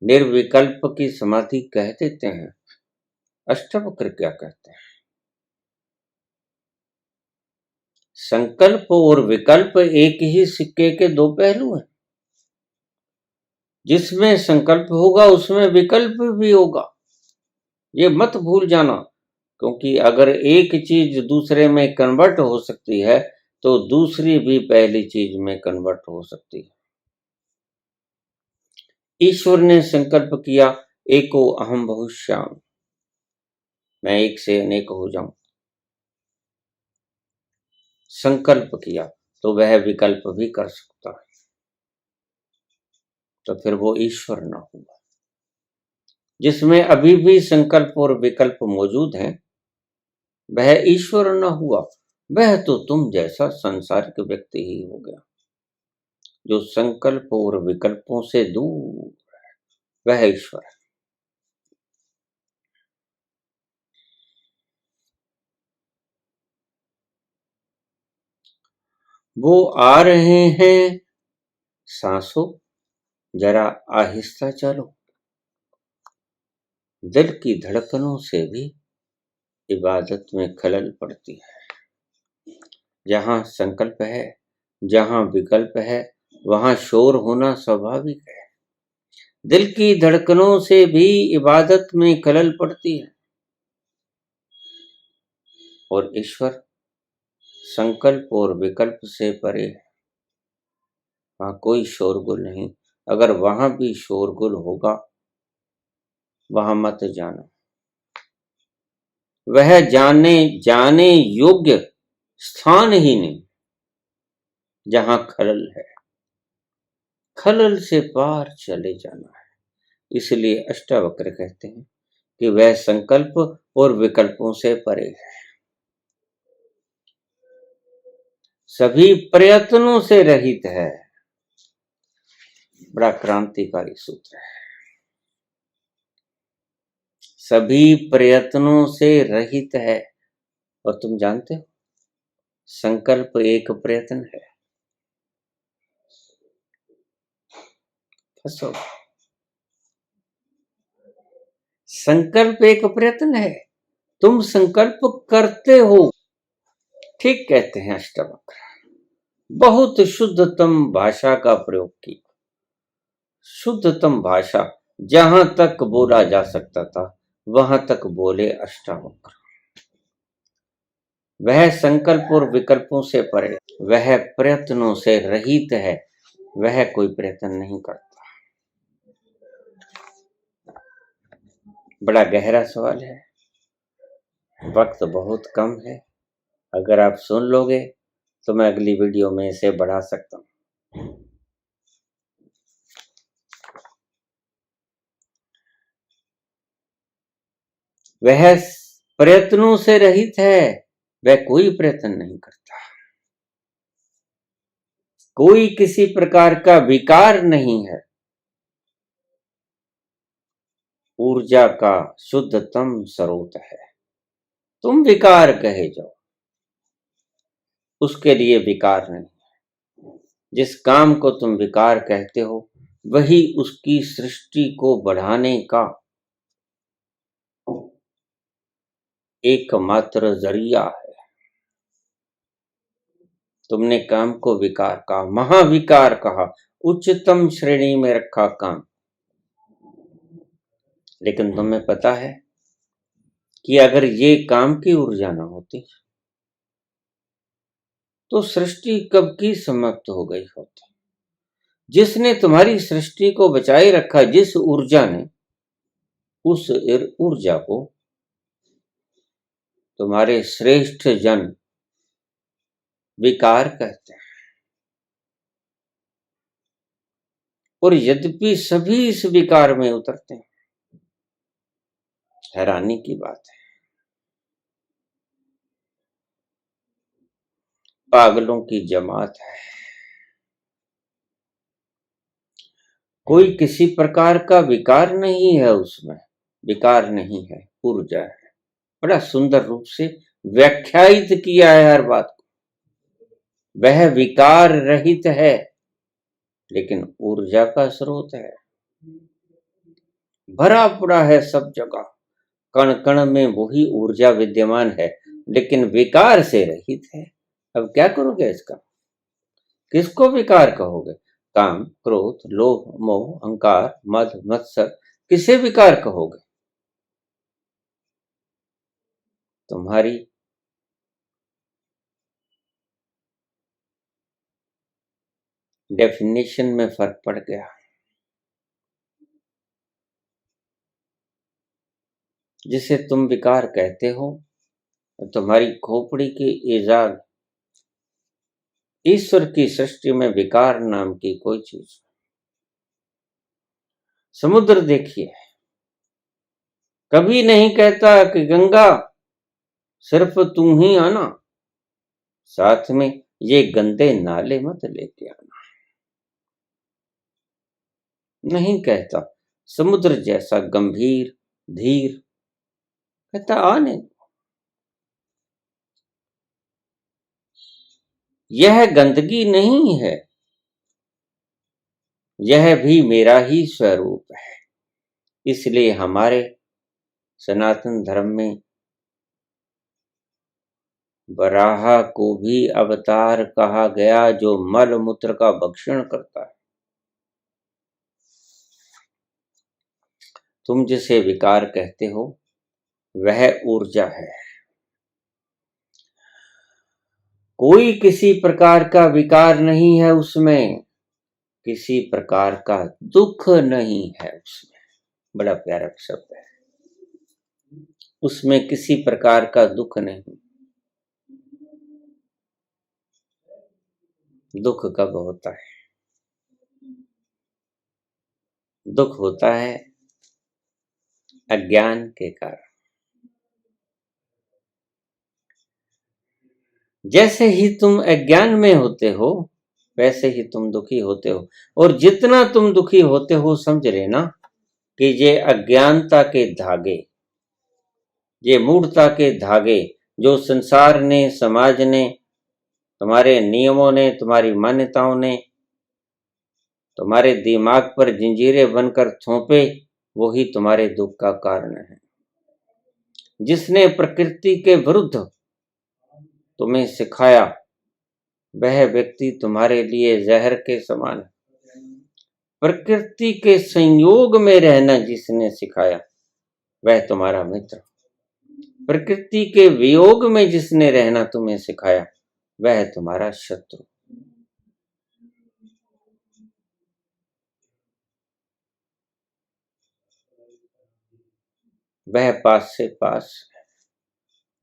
निर्विकल्प की समाधि कह देते हैं। अष्टावक्र क्या कहते हैं? संकल्प और विकल्प एक ही सिक्के के दो पहलू हैं। जिसमें संकल्प होगा उसमें विकल्प भी होगा, ये मत भूल जाना। क्योंकि अगर एक चीज दूसरे में कन्वर्ट हो सकती है तो दूसरी भी पहली चीज में कन्वर्ट हो सकती है। ईश्वर ने संकल्प किया, एको अहम बहुश्याम, मैं एक से अनेक हो जाऊं। संकल्प किया तो वह विकल्प भी कर सकता है, तो फिर वो ईश्वर ना हुआ। जिसमें अभी भी संकल्प और विकल्प मौजूद हैं वह ईश्वर न हुआ, वह तो तुम जैसा संसारिक व्यक्ति ही हो गया। जो संकल्प और विकल्पों से दूर है वह ईश्वर है। वो आ रहे हैं सांसों, जरा आहिस्ता चलो। दिल की धड़कनों से भी इबादत में खलल पड़ती है। जहां संकल्प है, जहां विकल्प है, वहां शोर होना स्वाभाविक है। दिल की धड़कनों से भी इबादत में खलल पड़ती है। और ईश्वर संकल्प और विकल्प से परे है। वहां कोई शोरगुल नहीं। अगर वहां भी शोरगुल होगा वहां मत जाना। वह जाने योग्य स्थान ही नहीं जहां खलल है। खलल से पार चले जाना है। इसलिए अष्टावक्र कहते हैं कि वह संकल्प और विकल्पों से परे है। सभी प्रयत्नों से रहित है। बड़ा क्रांतिकारी सूत्र है। सभी प्रयत्नों से रहित है। और तुम जानते हो संकल्प एक प्रयत्न है। फंसोगे। संकल्प एक प्रयत्न है, तुम संकल्प करते हो। ठीक कहते हैं अष्टवक्र, बहुत शुद्धतम भाषा का प्रयोग किया। शुद्धतम भाषा जहां तक बोला जा सकता था वहां तक बोले अष्टावक्र। वह संकल्प और विकल्पों से परे, वह प्रयत्नों से रहित है, वह कोई प्रयत्न नहीं करता। बड़ा गहरा सवाल है, वक्त बहुत कम है। अगर आप सुन लोगे तो मैं अगली वीडियो में इसे बढ़ा सकता हूं। वह प्रयत्नों से रहित है, वह कोई प्रयत्न नहीं करता। कोई किसी प्रकार का विकार नहीं है। ऊर्जा का शुद्धतम स्रोत है। तुम विकार कहे जाओ, उसके लिए विकार नहीं। जिस काम को तुम विकार कहते हो वही उसकी सृष्टि को बढ़ाने का एकमात्र जरिया है। तुमने काम को विकार कहा, महाविकार कहा, उच्चतम श्रेणी में रखा काम। लेकिन तुम्हें पता है कि अगर ये काम की ऊर्जा ना होती तो सृष्टि कब की समाप्त हो गई होती। जिसने तुम्हारी सृष्टि को बचाए रखा, जिस ऊर्जा ने, उस ऊर्जा को तुम्हारे श्रेष्ठ जन विकार कहते हैं। और यद्यपि सभी इस विकार में उतरते हैं, हैरानी की बात है। पागलों की जमात है। कोई किसी प्रकार का विकार नहीं है, उसमें विकार नहीं है, ऊर्जा है। बड़ा सुंदर रूप से व्याख्यायित किया है हर बात को। वह विकार रहित है लेकिन ऊर्जा का स्रोत है, भरा पड़ा है सब जगह। कण कण में वही ऊर्जा विद्यमान है लेकिन विकार से रहित है। अब क्या करोगे इसका? किसको विकार कहोगे? काम, क्रोध, लोभ, मोह, अहंकार, मद, मत्सर, किसे विकार कहोगे? तुम्हारी डेफिनेशन में फर्क पड़ गया। जिसे तुम विकार कहते हो, तुम्हारी खोपड़ी की ईजाद, ईश्वर की सृष्टि में विकार नाम की कोई चीज। समुद्र देखिए, कभी नहीं कहता कि गंगा सिर्फ तू ही आना, साथ में ये गंदे नाले मत लेके आना, नहीं कहता। समुद्र जैसा गंभीर, धीर, कहता आने। यह गंदगी नहीं है, यह भी मेरा ही स्वरूप है। इसलिए हमारे सनातन धर्म में वराह को भी अवतार कहा गया, जो मल मूत्र का भक्षण करता है। तुम जिसे विकार कहते हो वह ऊर्जा है। कोई किसी प्रकार का विकार नहीं है उसमें, किसी प्रकार का दुख नहीं है उसमें। बड़ा प्यारा शब्द है, उसमें किसी प्रकार का दुख नहीं। दुख कब होता है? दुख होता है अज्ञान के कारण। जैसे ही तुम अज्ञान में होते हो वैसे ही तुम दुखी होते हो। और जितना तुम दुखी होते हो समझ लेना कि ये अज्ञानता के धागे, ये मूढ़ता के धागे जो संसार ने, समाज ने, तुम्हारे नियमों ने, तुम्हारी मान्यताओं ने तुम्हारे दिमाग पर जंजीरें बनकर थोपे, वही तुम्हारे दुख का कारण है। जिसने प्रकृति के विरुद्ध तुम्हें सिखाया, वह व्यक्ति तुम्हारे लिए जहर के समान है। प्रकृति के संयोग में रहना जिसने सिखाया, वह तुम्हारा मित्र। प्रकृति के वियोग में जिसने रहना तुम्हें सिखाया, वह तुम्हारा शत्रु। वह पास से पास है,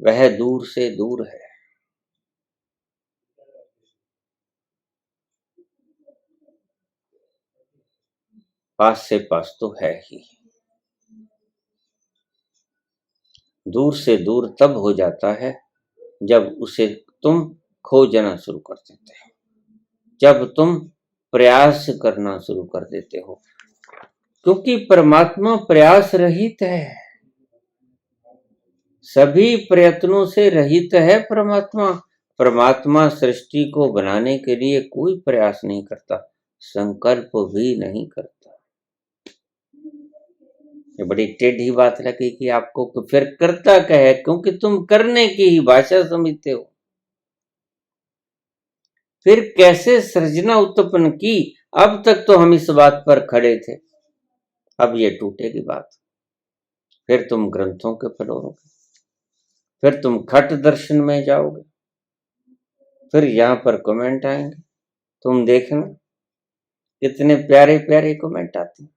वह दूर से दूर है। पास से पास तो है ही, दूर से दूर तब हो जाता है जब उसे तुम खोजना शुरू कर देते हो, जब तुम प्रयास करना शुरू कर देते हो। क्योंकि परमात्मा प्रयास रहित है, सभी प्रयत्नों से रहित है परमात्मा। परमात्मा सृष्टि को बनाने के लिए कोई प्रयास नहीं करता, संकल्प भी नहीं करता। ये बड़ी टेढ़ी बात लगेगी आपको कि फिर करता क्या है, क्योंकि तुम करने की ही भाषा समझते हो। फिर कैसे सृजना उत्पन्न की? अब तक तो हम इस बात पर खड़े थे, अब ये टूटेगी बात। फिर तुम ग्रंथों के पलोरोगे, फिर तुम खट दर्शन में जाओगे, फिर यहां पर कमेंट आएंगे। तुम देखना कितने प्यारे प्यारे कमेंट आते हैं।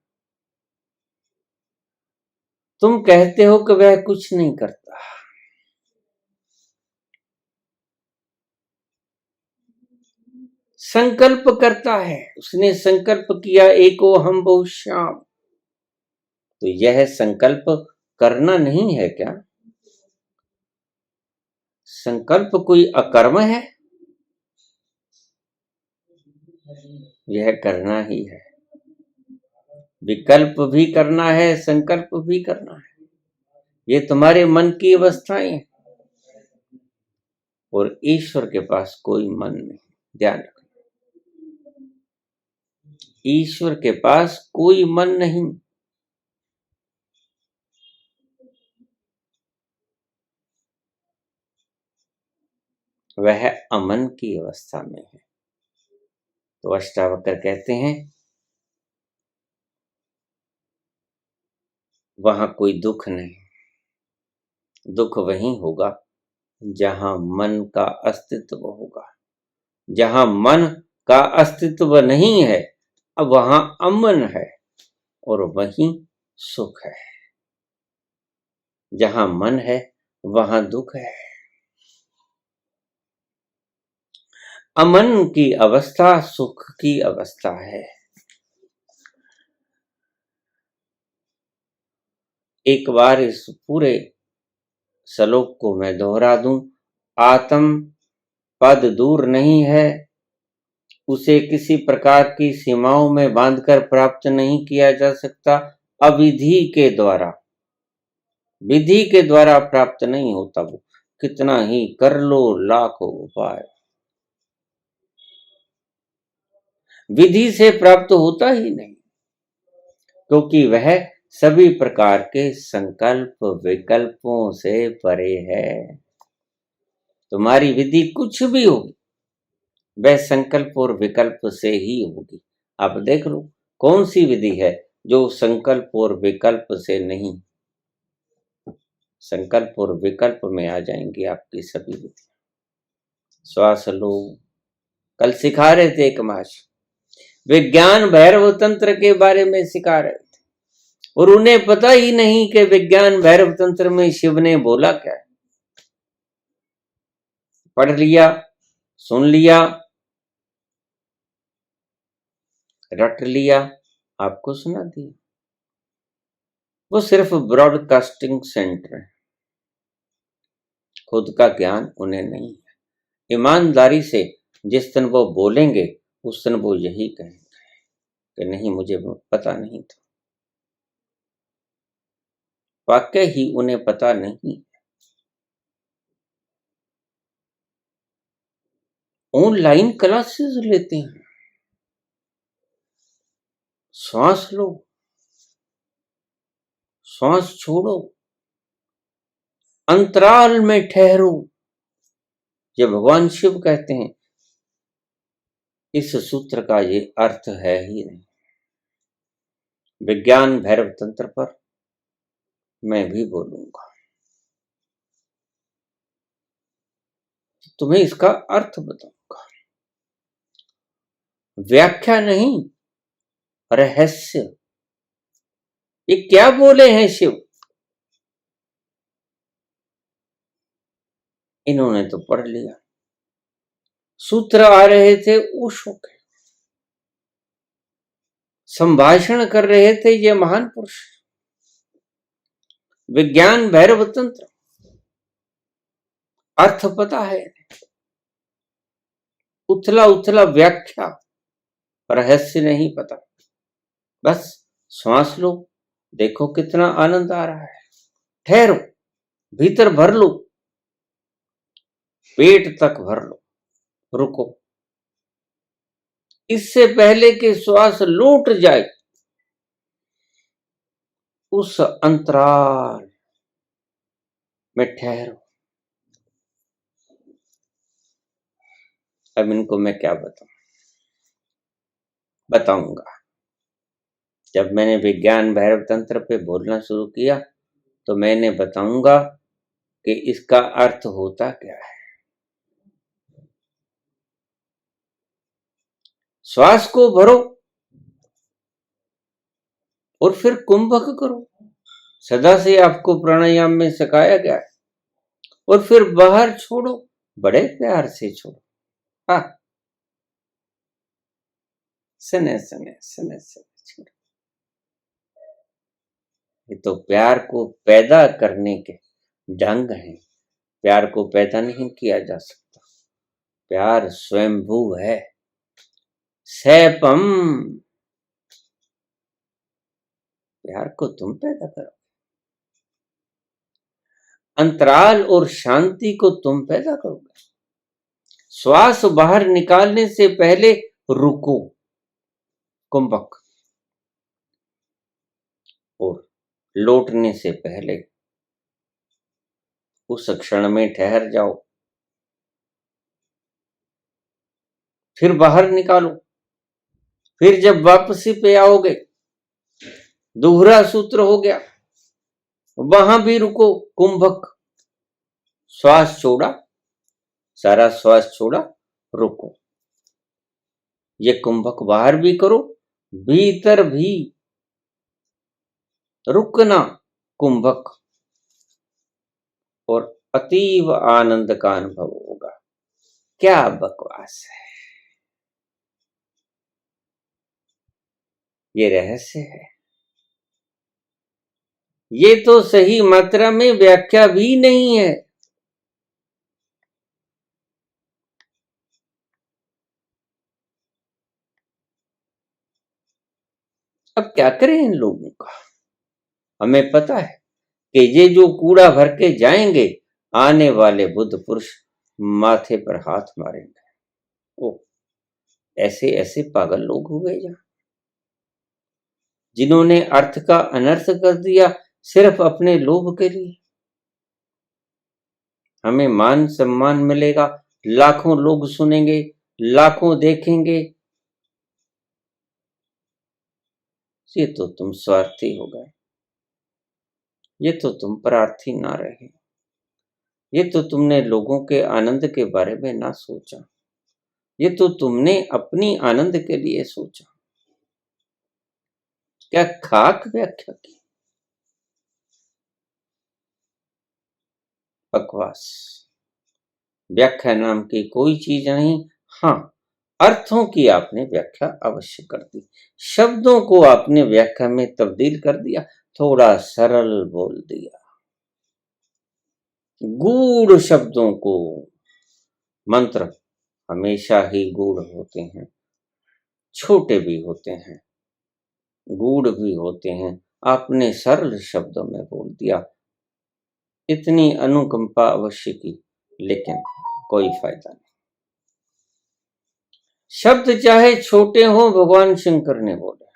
तुम कहते हो कि वह कुछ नहीं करता, संकल्प करता है। उसने संकल्प किया एको हम बहु श्याम, तो यह संकल्प करना नहीं है क्या? संकल्प कोई अकर्म है? यह करना ही है। विकल्प भी करना है, संकल्प भी करना है। ये तुम्हारे मन की अवस्थाएं हैं, और ईश्वर के पास कोई मन नहीं। ध्यान रखना, ईश्वर के पास कोई मन नहीं। वह अमन की अवस्था में है। तो अष्टावक्र कहते हैं, वहां कोई दुख नहीं। दुख वहीं होगा जहां मन का अस्तित्व होगा। जहां मन का अस्तित्व नहीं है, अब वहां अमन है और वहीं सुख है। जहां मन है वहां दुख है। अमन की अवस्था सुख की अवस्था है। एक बार इस पूरे श्लोक को मैं दोहरा दूं। आत्म पद दूर नहीं है, उसे किसी प्रकार की सीमाओं में बांधकर प्राप्त नहीं किया जा सकता। अविधि के द्वारा, विधि के द्वारा प्राप्त नहीं होता। वो कितना ही कर लो लाखों उपाय, विधि से प्राप्त होता ही नहीं, क्योंकि वह सभी प्रकार के संकल्प विकल्पों से परे है। तुम्हारी विधि कुछ भी होगी, वह संकल्प और विकल्प से ही होगी। आप देख लो कौन सी विधि है जो संकल्प और विकल्प से नहीं। संकल्प और विकल्प में आ जाएंगी आपकी सभी विधि। श्वास लो, कल सिखा रहे थे एक महाशय, विज्ञान भैरव तंत्र के बारे में सिखा रहे थे, और उन्हें पता ही नहीं कि विज्ञान भैरव तंत्र में शिव ने बोला क्या है। पढ़ लिया, सुन लिया, रट लिया, आपको सुना दिया। वो सिर्फ ब्रॉडकास्टिंग सेंटर है, खुद का ज्ञान उन्हें नहीं है। ईमानदारी से जिस दिन वो बोलेंगे उस दिन वो यही कहेंगे कि नहीं, मुझे पता नहीं था। वाकई ही उन्हें पता नहीं। ऑनलाइन क्लासेस लेते हैं, श्वास लो, श्वास छोड़ो, अंतराल में ठहरो, ये भगवान शिव कहते हैं। इस सूत्र का ये अर्थ है ही नहीं। विज्ञान भैरव तंत्र पर मैं भी बोलूंगा, तुम्हें इसका अर्थ बताऊंगा, व्याख्या नहीं, रहस्य। ये क्या बोले हैं शिव? इन्होंने तो पढ़ लिया, सूत्र आ रहे थे ओशो के, संभाषण कर रहे थे ये महान पुरुष। विज्ञान भैरव तंत्र, अर्थ पता है, उथला उथला व्याख्या, रहस्य नहीं पता। बस श्वास लो, देखो कितना आनंद आ रहा है, ठहरो, भीतर भर लो, पेट तक भर लो, रुको, इससे पहले कि श्वास लौट जाए, उस अंतराल में ठहरो। अब इनको मैं क्या बताऊंगा। जब मैंने विज्ञान भैरव तंत्र पे बोलना शुरू किया तो मैंने बताऊंगा कि इसका अर्थ होता क्या है। श्वास को भरो और फिर कुंभक करो, सदा से आपको प्राणायाम में सिखाया गया है। और फिर बाहर छोड़ो, बड़े प्यार से छोड़ो। हाँ, सने सने सने सने छोड़ो। ये तो प्यार को पैदा करने के ढंग हैं। प्यार को पैदा नहीं किया जा सकता, प्यार स्वयंभू है, सैपम। प्यार को तुम पैदा करो, अंतराल और शांति को तुम पैदा करोगे। श्वास बाहर निकालने से पहले रुको, कुंभक, और लौटने से पहले उस क्षण में ठहर जाओ, फिर बाहर निकालो। फिर जब वापसी पे आओगे, दोहरा सूत्र हो गया, वहां भी रुको, कुंभक, श्वास छोड़ा, सारा श्वास छोड़ा, रुको। ये कुंभक बाहर भी करो, भीतर भी रुकना, कुंभक, और अतीव आनंद का अनुभव होगा। क्या बकवास है, ये रहस्य है। ये तो सही मात्रा में व्याख्या भी नहीं है। अब क्या करें इन लोगों का? हमें पता है कि ये जो कूड़ा भर के जाएंगे, आने वाले बुद्ध पुरुष माथे पर हाथ मारेंगे। ओ, ऐसे ऐसे पागल लोग हो गए जहां, जिन्होंने अर्थ का अनर्थ कर दिया सिर्फ अपने लोभ के लिए। हमें मान सम्मान मिलेगा, लाखों लोग सुनेंगे, लाखों देखेंगे। ये तो तुम स्वार्थी हो गए, ये तो तुम प्रार्थी ना रहे, ये तो तुमने लोगों के आनंद के बारे में ना सोचा, ये तो तुमने अपनी आनंद के लिए सोचा। क्या खाक व्याख्या की, बकवास। व्याख्या नाम की कोई चीज नहीं। हाँ, अर्थों की आपने व्याख्या अवश्य कर दी, शब्दों को आपने व्याख्या में तब्दील कर दिया, थोड़ा सरल बोल दिया। गूढ़ शब्दों को, मंत्र हमेशा ही गूढ़ होते हैं, छोटे भी होते हैं, गूढ़ भी होते हैं। आपने सरल शब्दों में बोल दिया, इतनी अनुकंपा अवश्य की, लेकिन कोई फायदा नहीं। शब्द चाहे छोटे हो, भगवान शंकर ने बोले,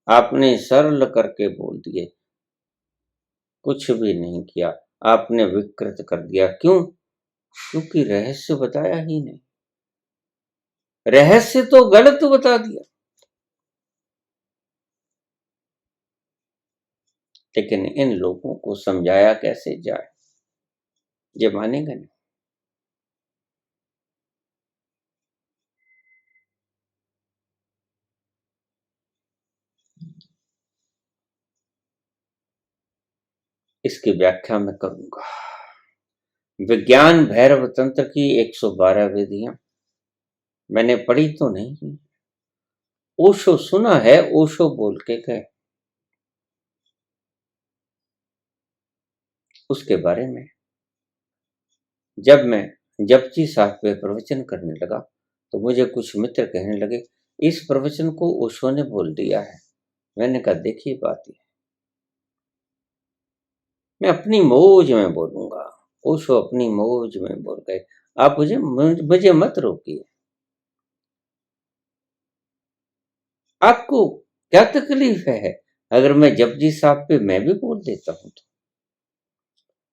आपने सरल करके बोल दिए, कुछ भी नहीं किया, आपने विकृत कर दिया। क्यों? क्योंकि रहस्य बताया ही नहीं, रहस्य तो गलत बता दिया। लेकिन इन लोगों को समझाया कैसे जाए, ये मानेगा नहीं। इसकी व्याख्या मैं करूंगा। विज्ञान भैरव तंत्र की 112 विधियां मैंने पढ़ी तो नहीं, ओशो सुना है, ओशो बोल के गए। उसके बारे में जब मैं जपजी साहब पे प्रवचन करने लगा तो मुझे कुछ मित्र कहने लगे, इस प्रवचन को ओशो ने बोल दिया है। मैंने कहा, देखिए बात है, मैं अपनी मौज में बोलूंगा, ओशो अपनी मौज में बोल गए, आप मुझे मत रोकिए। आपको क्या तकलीफ है अगर मैं जपजी साहब पे मैं भी बोल देता हूं तो?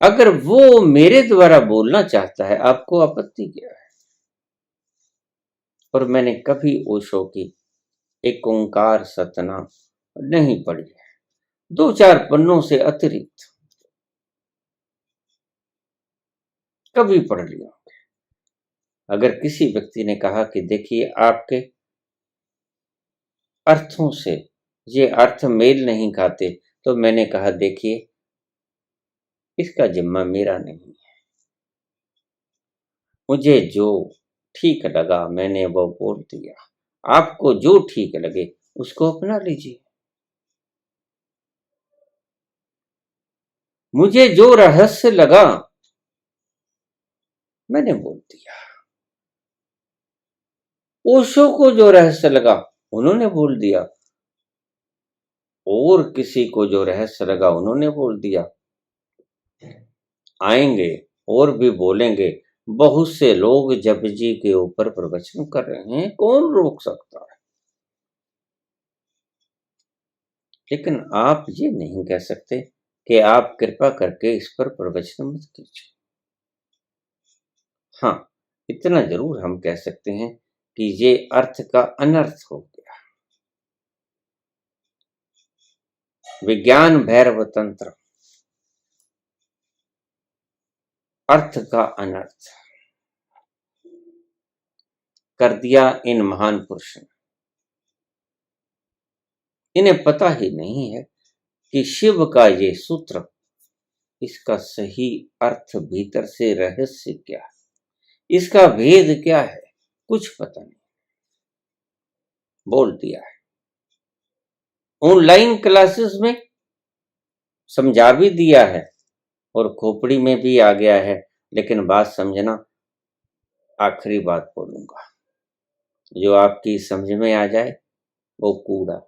अगर वो मेरे द्वारा बोलना चाहता है, आपको आपत्ति क्या है? और मैंने कभी ओशो की एक ओंकार सतना नहीं पढ़ी है, 2-4 पन्नों से अतिरिक्त कभी पढ़ लिया। अगर किसी व्यक्ति ने कहा कि देखिए आपके अर्थों से ये अर्थ मेल नहीं खाते, तो मैंने कहा, देखिए इसका जिम्मा मेरा नहीं है, मुझे जो ठीक लगा मैंने वो बोल दिया, आपको जो ठीक लगे उसको अपना लीजिए। मुझे जो रहस्य लगा मैंने बोल दिया, ओशो को जो रहस्य लगा उन्होंने बोल दिया, और किसी को जो रहस्य लगा उन्होंने बोल दिया। आएंगे और भी बोलेंगे, बहुत से लोग जपजी के ऊपर प्रवचन कर रहे हैं, कौन रोक सकता है? लेकिन आप ये नहीं कह सकते कि आप कृपा करके इस पर प्रवचन मत कीजिए। हाँ, इतना जरूर हम कह सकते हैं कि ये अर्थ का अनर्थ हो गया। विज्ञान भैरव तंत्र, अर्थ का अनर्थ कर दिया इन महान पुरुषों ने। इन्हें पता ही नहीं है कि शिव का ये सूत्र, इसका सही अर्थ भीतर से रहस्य क्या है, इसका भेद क्या है, कुछ पता नहीं, बोल दिया है। ऑनलाइन क्लासेस में समझा भी दिया है और खोपड़ी में भी आ गया है, लेकिन बात समझना, आखिरी बात बोलूंगा, जो आपकी समझ में आ जाए वो कूड़ा।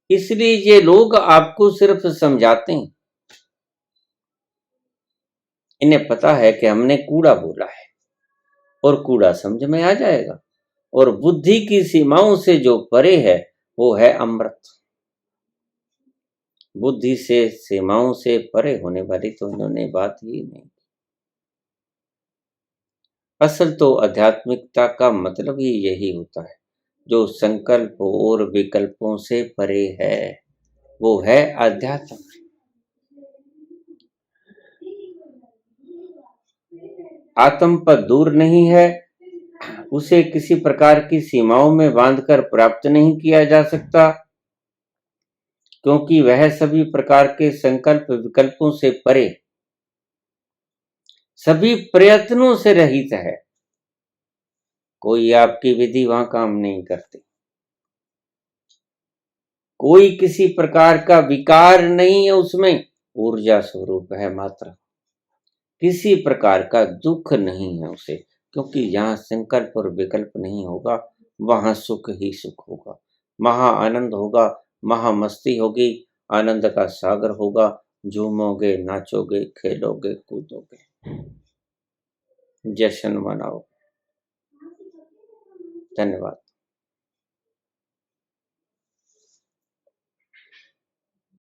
इसलिए ये लोग आपको सिर्फ समझाते हैं, इन्हें पता है कि हमने कूड़ा बोला है और कूड़ा समझ में आ जाएगा, और बुद्धि की सीमाओं से जो परे है वो है अमृत। बुद्धि से सीमाओं से परे होने वाली तो इन्होंने बात ही नहीं। असल तो आध्यात्मिकता का मतलब ही यही होता है, जो संकल्प और विकल्पों से परे है, वो है अध्यात्म। आत्म पद दूर नहीं है, उसे किसी प्रकार की सीमाओं में बांधकर प्राप्त नहीं किया जा सकता, क्योंकि वह सभी प्रकार के संकल्प विकल्पों से परे, सभी प्रयत्नों से रहित है। कोई आपकी विधि वहां काम नहीं करती, कोई किसी प्रकार का विकार नहीं है उसमें, ऊर्जा स्वरूप है मात्र। किसी प्रकार का दुख नहीं है उसे, क्योंकि जहां संकल्प और विकल्प नहीं होगा वहां सुख ही सुख होगा, महा आनंद होगा, महा मस्ती होगी, आनंद का सागर होगा, झूमोगे, नाचोगे, खेलोगे, कूदोगे, जश्न मनाओगे। धन्यवाद।